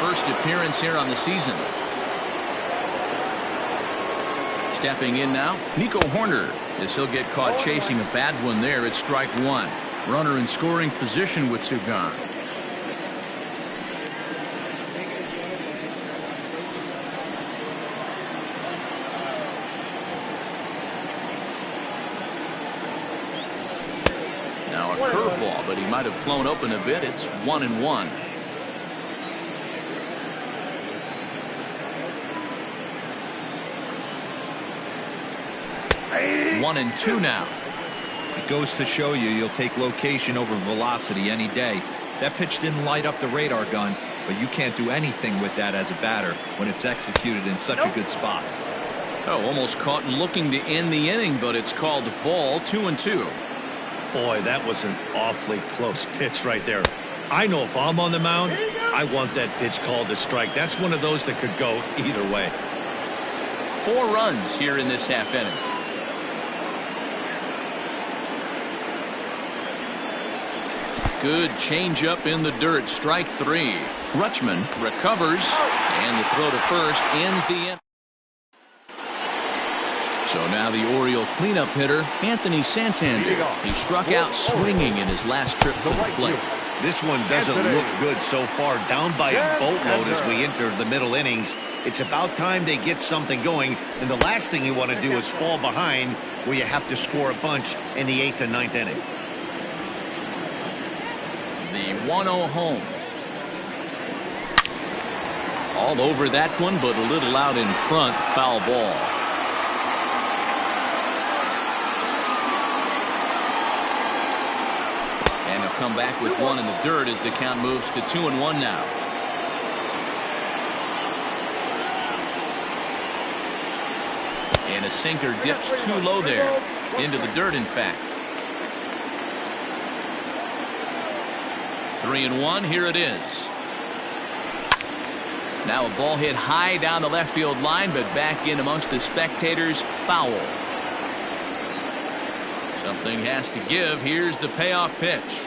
first appearance here on the season. Stepping in now, Nico Horner, as he'll get caught chasing a bad one there. It's strike 1. Runner in scoring position with 2 gone. Now a curveball, but he might have flown open a bit. It's 1-1. 1-2 now. It goes to show you you'll take location over velocity any day. That pitch didn't light up the radar gun, but you can't do anything with that as a batter when it's executed in such a good spot. Oh, almost caught looking to end the inning, but it's called a ball. 2-2. Boy, that was an awfully close pitch right there. I know if I'm on the mound, I want that pitch called a strike. That's one of those that could go either way. 4 runs here in this half inning. Good changeup in the dirt. Strike 3. Rutschman recovers, and the throw to first ends the inning. So now the Oriole cleanup hitter, Anthony Santander. He struck out swinging in his last trip to the plate. This one doesn't look good so far. Down by a boatload as we enter the middle innings. It's about time they get something going, and the last thing you want to do is fall behind where you have to score a bunch in the 8th and 9th inning. The 1-0 home. All over that one, but a little out in front. Foul ball. And they'll come back with one in the dirt as the count moves to 2-1 now. And a sinker dips too low there. Into the dirt, in fact. 3-1. Here it is. Now a ball hit high down the left field line, but back in amongst the spectators. Foul. Something has to give. Here's the payoff pitch.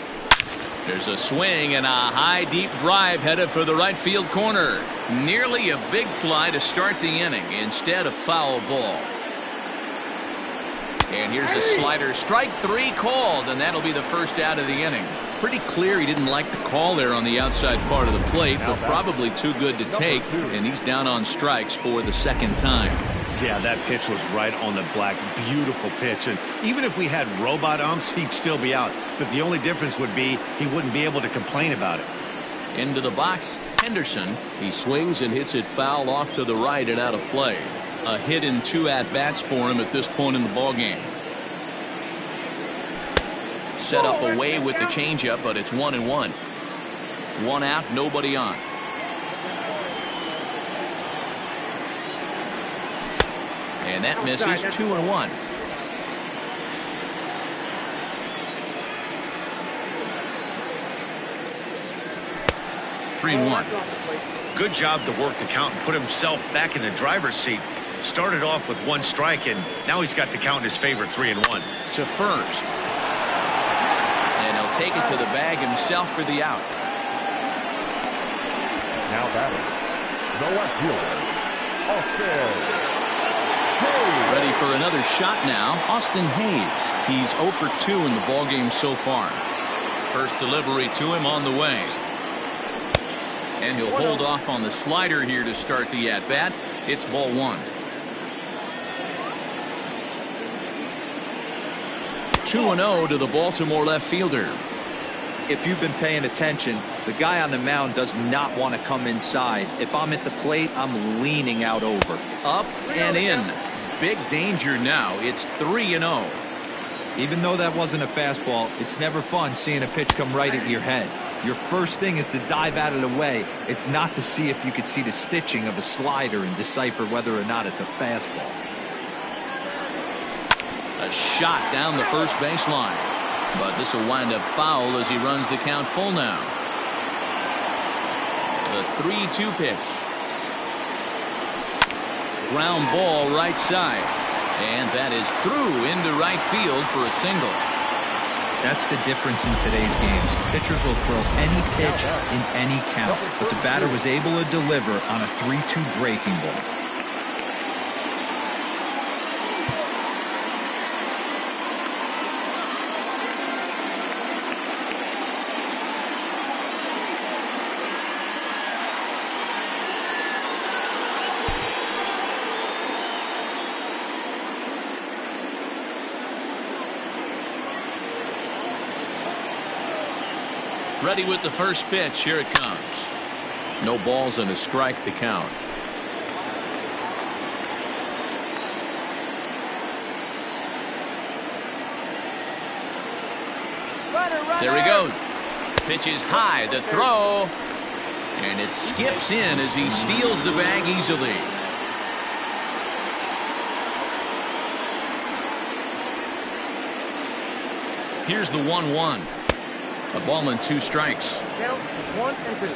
There's a swing and a high deep drive headed for the right field corner. Nearly a big fly to start the inning. Instead, a foul ball. And here's a slider. Strike 3 called, and that'll be the first out of the inning. Pretty clear he didn't like the call there on the outside part of the plate, but probably too good to take, and he's down on strikes for the second time. Yeah, that pitch was right on the black. Beautiful pitch. And even if we had robot umps, he'd still be out. But the only difference would be he wouldn't be able to complain about it. Into the box, Henderson. He swings and hits it foul off to the right and out of play. A hit in 2 at-bats for him at this point in the ballgame. Set up away with the changeup, but it's 1-1. 1 out, nobody on. And that misses. 2-1. Good job to work the count and put himself back in the driver's seat. Started off with 1 strike, and now he's got the count in his favor. 3-1. To first. And he'll take it to the bag himself for the out. Now batting, the left fielder, Austin. Ready for another shot now, Austin Hayes. He's 0 for 2 in the ballgame so far. First delivery to him on the way. And he'll hold off on the slider here to start the at-bat. It's ball 1. 2-0 to the Baltimore left fielder. If you've been paying attention, the guy on the mound does not want to come inside. If I'm at the plate, I'm leaning out over. Up and in. Big danger now. It's 3-0. Even though that wasn't a fastball, it's never fun seeing a pitch come right at your head. Your first thing is to dive out of the way. It's not to see if you could see the stitching of a slider and decipher whether or not it's a fastball. A shot down the first baseline. But this will wind up foul as he runs the count full now. The 3-2 pitch. Ground ball right side. And that is through into right field for a single. That's the difference in today's games. Pitchers will throw any pitch in any count, but the batter was able to deliver on a 3-2 breaking ball. Ready with the first pitch. Here it comes. No balls and a strike to count. There he goes. Pitch is high, the throw. And it skips in as he steals the bag easily. Here's the 1-1. A ball and 2 strikes. Count 1 and 2.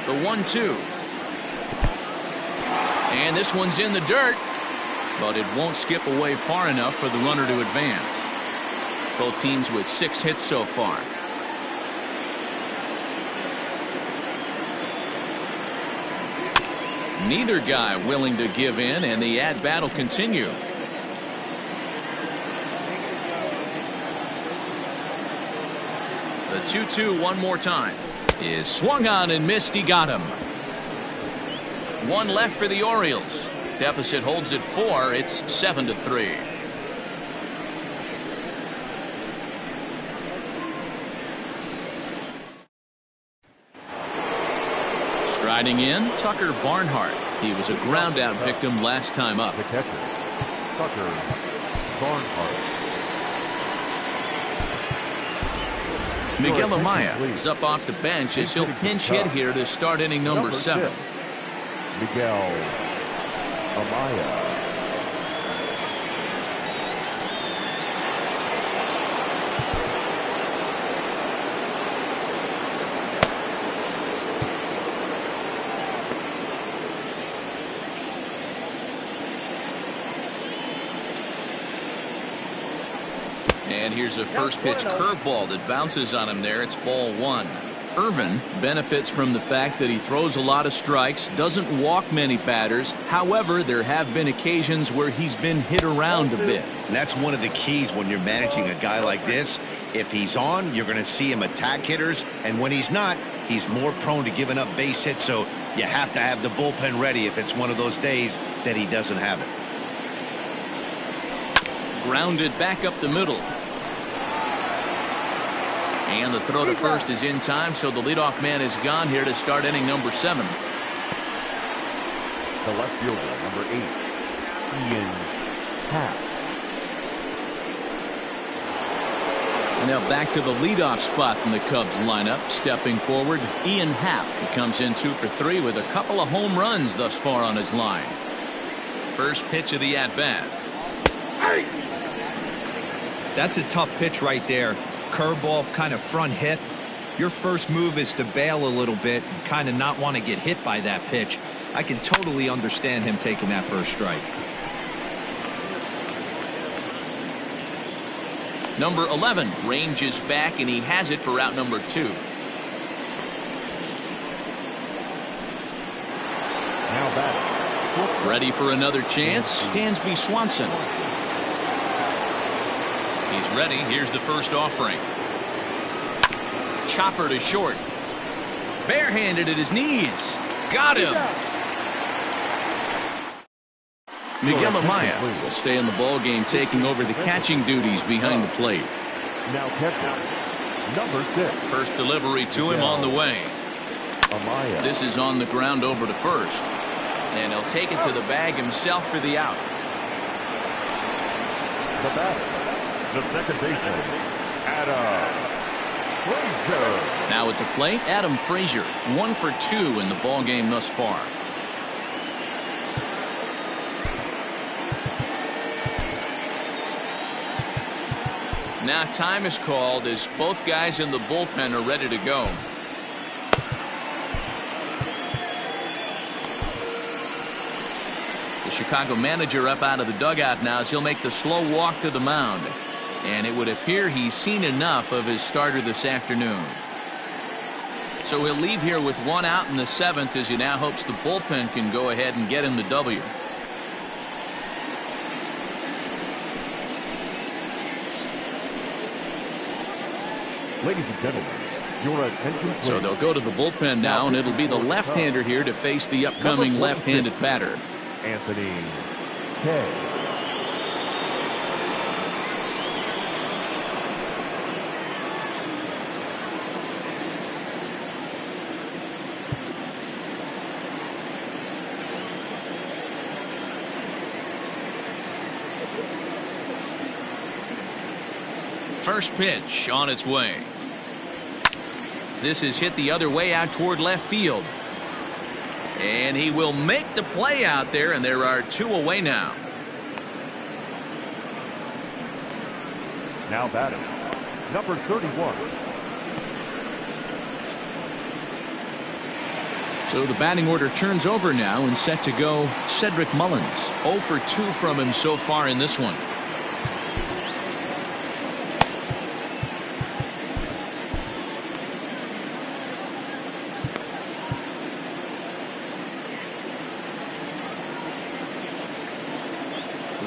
The 1-2. And this one's in the dirt, but it won't skip away far enough for the runner to advance. Both teams with 6 hits so far. Neither guy willing to give in, and the at-bat will continue. The 2-2 one more time. Is swung on and missed. He got him. 1 left for the Orioles. Deficit holds at 4. It's 7-3. Striding in, Tucker Barnhart. He was a ground-out victim last time up. The catcher, Tucker Barnhart. Miguel Amaya is up off the bench as he'll pinch hit here to start inning number 7. Miguel Amaya. And here's a first pitch curveball that bounces on him there. It's ball 1. Irvin benefits from the fact that he throws a lot of strikes, doesn't walk many batters. However, there have been occasions where he's been hit around a bit. And that's one of the keys when you're managing a guy like this. If he's on, you're going to see him attack hitters, and when he's not, he's more prone to giving up base hits, so you have to have the bullpen ready if it's one of those days that he doesn't have it. Grounded back up the middle. And the throw to first is in time, so the leadoff man is gone here to start inning number 7. The left fielder, number 8, Ian Happ. And now back to the leadoff spot in the Cubs lineup. Stepping forward, Ian Happ. He comes in 2 for 3 with a couple of home runs thus far on his line. First pitch of the at-bat. That's a tough pitch right there. Curveball, kind of front hit. Your first move is to bail a little bit and kind of not want to get hit by that pitch. I can totally understand him taking that first strike. Number 11 ranges back, and he has it for out number 2. Now batting. Ready for another chance, Dansby Swanson. He's ready. Here's the first offering. Chopper to short. Barehanded at his knees. Got him. Miguel Amaya will stay in the ball game, taking over the catching duties behind the plate. Now catcher, number 6. First delivery to him on the way. Amaya. This is on the ground over to first. And he'll take it to the bag himself for the out. The batter, the second baseman, Adam Frazier. Now at the plate, Adam Frazier, 1 for 2 in the ball game thus far. Now time is called as both guys in the bullpen are ready to go. The Chicago manager up out of the dugout now as he'll make the slow walk to the mound. And it would appear he's seen enough of his starter this afternoon. So he'll leave here with 1 out in the 7th as he now hopes the bullpen can go ahead and get him the W. Ladies and gentlemen, your attention please. So they'll go to the bullpen now, and it'll be the left-hander here to face the upcoming left-handed batter. Anthony K. First pitch on its way. This is hit the other way out toward left field. And he will make the play out there, and there are 2 away now. Now batting, number 31. So the batting order turns over now and set to go Cedric Mullins. 0 for 2 from him so far in this one.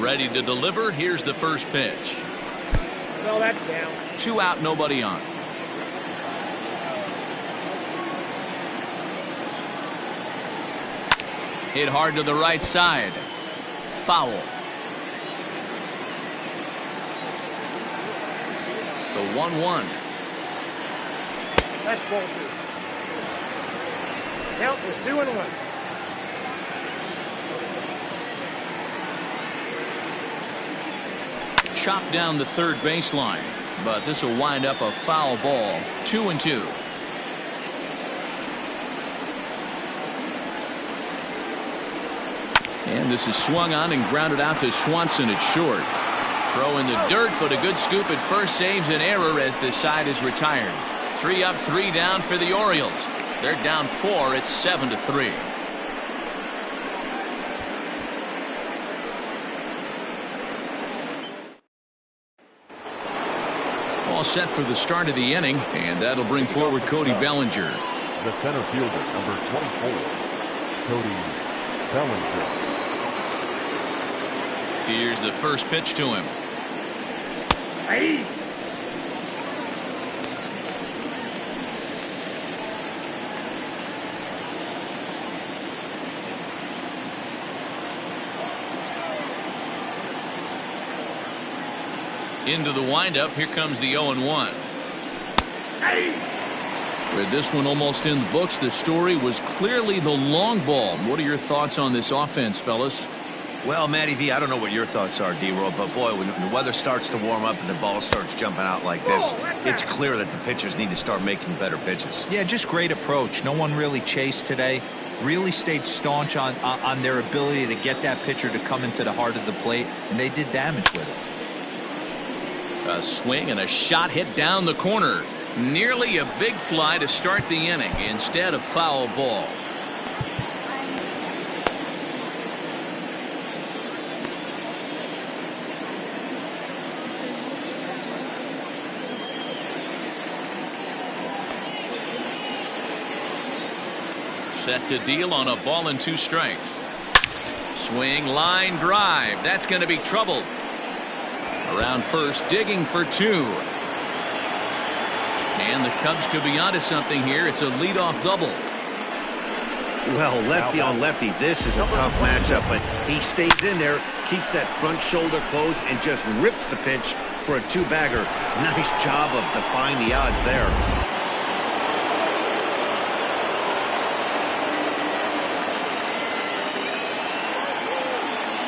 Ready to deliver. Here's the first pitch. Well, that's down. 2 out, nobody on. Hit hard to the right side. Foul. The 1-1. That's ball 2. Count is 2-1. Chopped down the third baseline, but this will wind up a foul ball. 2-2. And this is swung on and grounded out to Swanson at short. Throw in the dirt, but a good scoop at first saves an error as the side is retired. 3 up, 3 down for the Orioles. They're down 4. It's 7-3. All set for the start of the inning, and that'll bring forward Cody Bellinger. The center fielder, number 24, Cody Bellinger. Here's the first pitch to him. Hey. Into the windup. Here comes the 0-1. With this one almost in the books, the story was clearly the long ball. What are your thoughts on this offense, fellas? Well, Matty V, I don't know what your thoughts are, D-Roll, but boy, when the weather starts to warm up and the ball starts jumping out like this, it's clear that the pitchers need to start making better pitches. Yeah, just great approach. No one really chased today. Really stayed staunch on their ability to get that pitcher to come into the heart of the plate, and they did damage with it. A swing and a shot hit down the corner. Nearly a big fly to start the inning. Instead, a foul ball. Set to deal on a ball and 2 strikes. Swing, line drive. That's going to be trouble. Around first, digging for 2. And the Cubs could be onto something here. It's a leadoff double. Well, lefty on lefty, this is a tough matchup, but he stays in there, keeps that front shoulder closed, and just rips the pitch for a 2-bagger. Nice job of defying the odds there.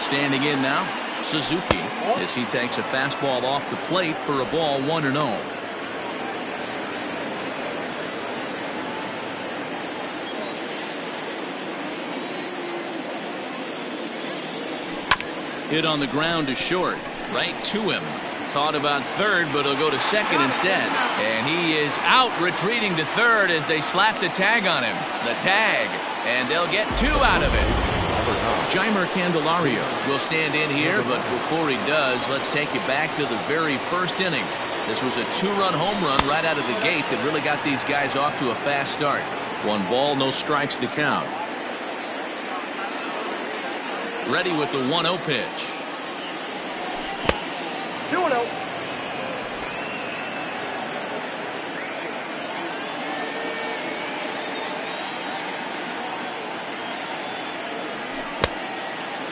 Standing in now, Suzuki, as he takes a fastball off the plate for a ball 1-0. Hit on the ground to short, right to him. Thought about third, but he'll go to second instead. And he is out, retreating to third as they slap the tag on him. The tag, and they'll get 2 out of it. Jeimer Candelario will stand in here, but before he does, let's take you back to the very first inning. This was a 2-run home run right out of the gate that really got these guys off to a fast start. 1 ball, no strikes to count. Ready with the 1-0 pitch. 2-0.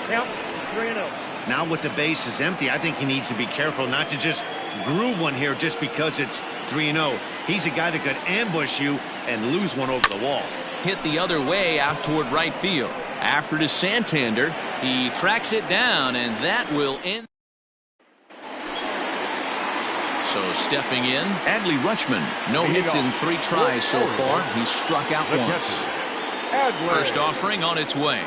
Count 3-0. Now with the bases empty, I think he needs to be careful not to just groove one here just because it's 3-0. He's a guy that could ambush you and lose one over the wall. Hit the other way out toward right field. After to Santander, he tracks it down, and that will end. So stepping in, Adley Rutschman. No hits in 3 tries so far. He's struck out once. First offering on its way.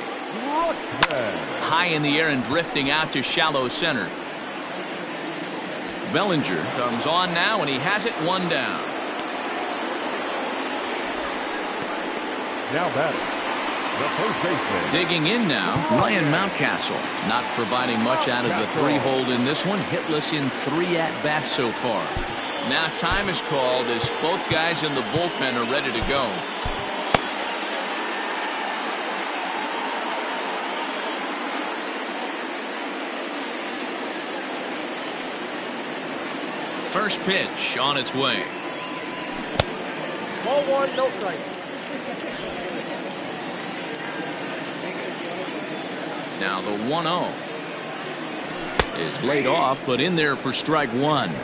High in the air and drifting out to shallow center. Bellinger comes on now, and he has it 1 down. Now batting, the first baseman. Digging in now, Ryan Mountcastle. Not providing much out of the 3-hole in this one. Hitless in 3 at-bats so far. Now time is called as both guys in the bullpen are ready to go. First pitch on its way. Ball 1, no strike. Now the 1-0 is laid off, but in there for strike 1.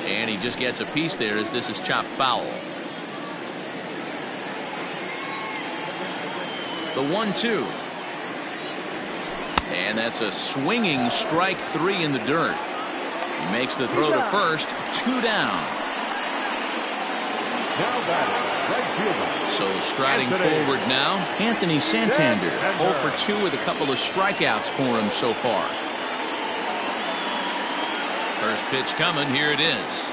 And he just gets a piece there as this is chopped foul. The 1-2. And that's a swinging strike 3 in the dirt. He makes the throw to first. 2 down. Now batting, right fielder. So striding forward now, Anthony Santander. 0 for 2 with a couple of strikeouts for him so far. First pitch coming. Here it is.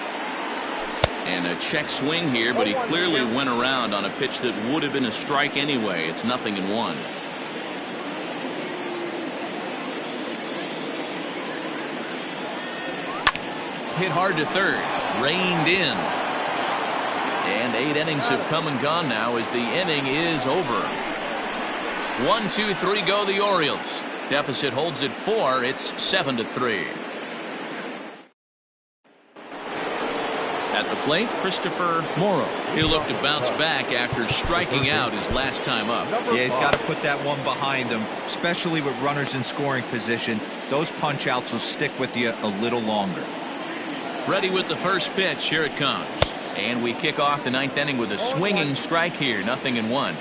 And a check swing here, but he clearly went around on a pitch that would have been a strike anyway. It's 0-1. Hit hard to third. Reined in. And 8 innings have come and gone now as the inning is over. 1, 2, 3 go the Orioles. Deficit holds at 4. It's 7-3. At the plate, Christopher Morrow. He'll look to bounce back after striking out his last time up. Yeah, he's got to put that one behind him, especially with runners in scoring position. Those punch outs will stick with you a little longer. Ready with the first pitch. Here it comes. And we kick off the 9th inning with a swinging strike here. 0-1.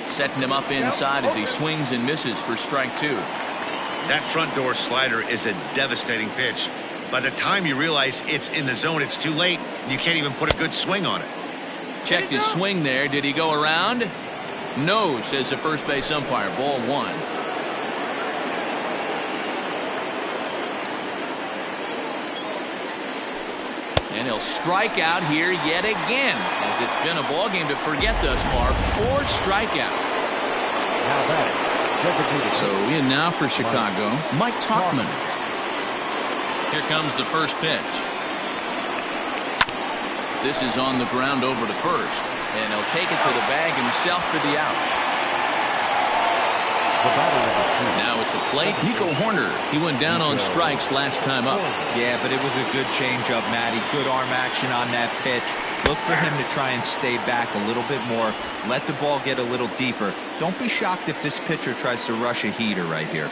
Setting him up inside as he swings and misses for strike 2. That front door slider is a devastating pitch. By the time you realize it's in the zone, it's too late. You can't even put a good swing on it. Checked his swing there. Did he go around? No, says the first base umpire. Ball 1. And he'll strike out here yet again, as it's been a ball game to forget thus far. 4 strikeouts. Now batting, So in now for Chicago, Mike Tauchman. Here comes the first pitch. This is on the ground over to first, and he'll take it to the bag himself for the out. Now at the plate, Nico Horner. He went down on strikes last time up. Yeah, but it was a good changeup, Matty. Good arm action on that pitch. Look for him to try and stay back a little bit more. Let the ball get a little deeper. Don't be shocked if this pitcher tries to rush a heater right here.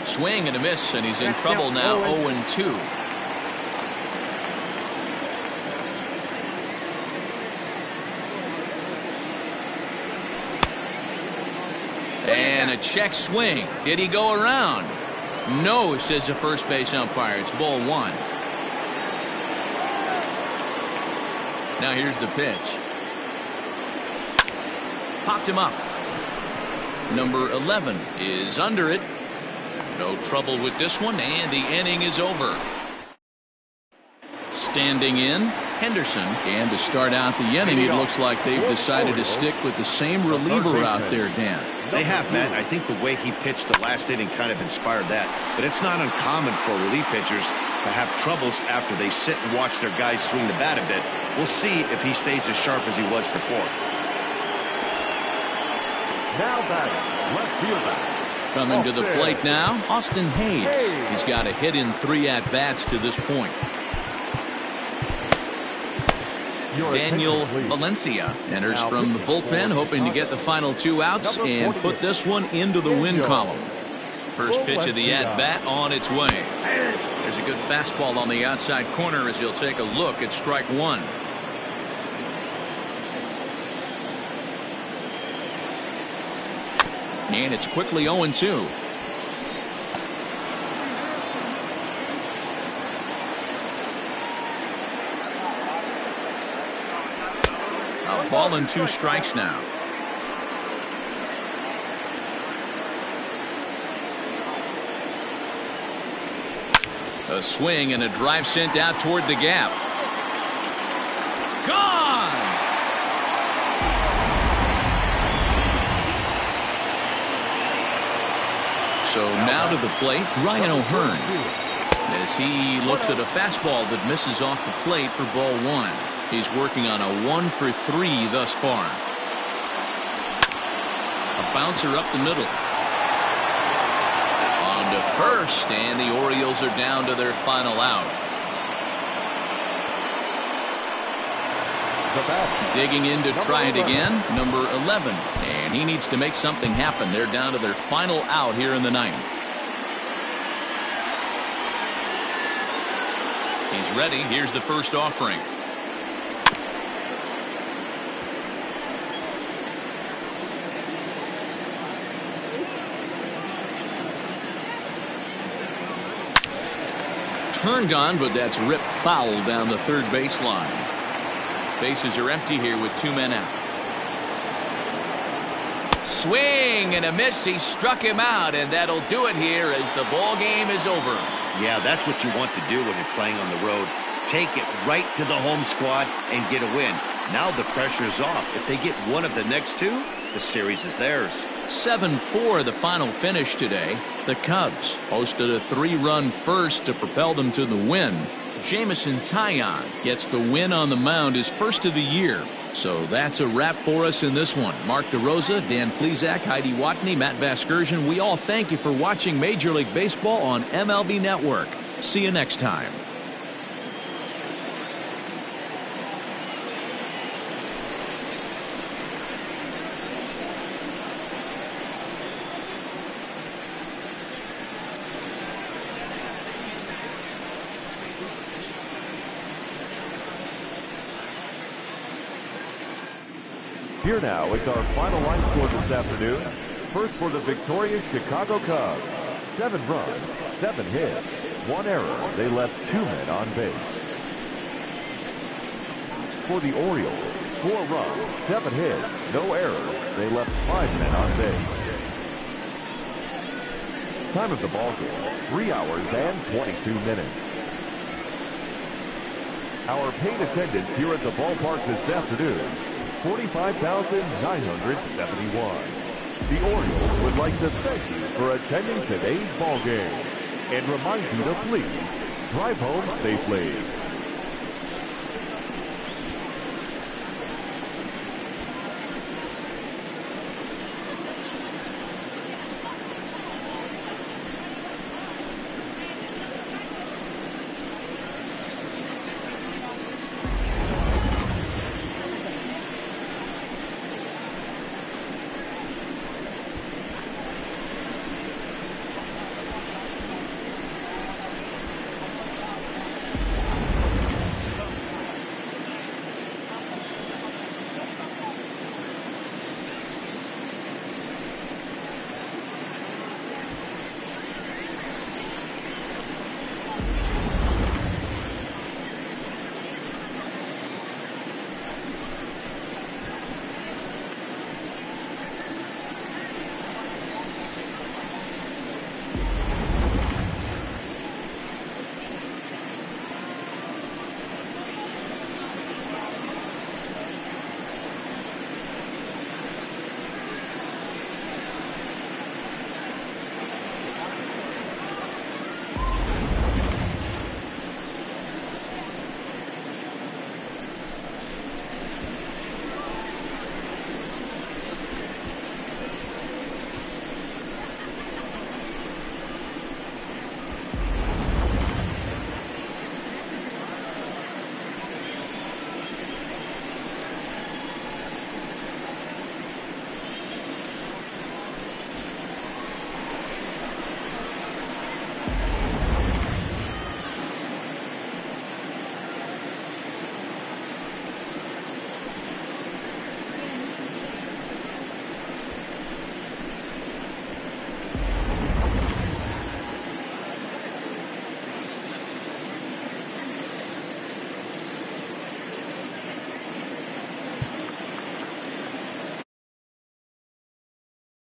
Swing and a miss, and he's in trouble now. 0-2. And a check swing. Did he go around? No, says the first base umpire. It's ball 1. Now here's the pitch. Popped him up. Number 11 is under it. No trouble with this one, and the inning is over. Standing in, Henderson. And to start out the inning, it looks like they've decided to stick with the same reliever out there, Dan. They have, Matt. I think the way he pitched the last inning kind of inspired that. But it's not uncommon for relief pitchers to have troubles after they sit and watch their guys swing the bat a bit. We'll see if he stays as sharp as he was before. now batting, left fielder. Coming to the plate now, Austin Hayes. He's got a hit in 3 at-bats to this point. Daniel Valencia enters from the bullpen, hoping to get the final 2 outs and put this one into the win column. First pitch of the at-bat on its way. There's There's a good fastball on the outside corner as he'll take a look at strike one. And it's quickly 0-2. A ball and 2 strikes now. A swing and a drive sent out toward the gap. Gone! So now to the plate, Ryan O'Hearn, as he looks at a fastball that misses off the plate for ball 1. He's working on a 1 for 3 thus far. A bouncer up the middle. On to first, and the Orioles are down to their final out. Digging in to try it again, number 11. And he needs to make something happen. They're down to their final out here in the 9th. He's ready. Here's the first offering. Turn gone, but that's ripped foul down the third baseline. Bases are empty here with 2 men out. Swing and a miss. He struck him out, and that'll do it here as the ball game is over. Yeah, that's what you want to do when you're playing on the road. Take it right to the home squad and get a win. Now the pressure's off. If they get one of the next 2, the series is theirs. 7-4 the final finish today. The Cubs posted a 3-run first to propel them to the win. Jamison Taillon gets the win on the mound, his first of the year. So that's a wrap for us in this one. Mark DeRosa, Dan Plesac, Heidi Watney, Matt Vasgersian. We all thank you for watching Major League Baseball on MLB Network. See you next time. Here now is our final line score this afternoon. First for the victorious Chicago Cubs. 7 runs, 7 hits, 1 error. They left 2 men on base. For the Orioles, 4 runs, 7 hits, no errors. They left 5 men on base. Time of the ball game, 3 hours and 22 minutes. Our paid attendance here at the ballpark this afternoon, 45,971. The Orioles would like to thank you for attending today's ball game and remind you to please drive home safely.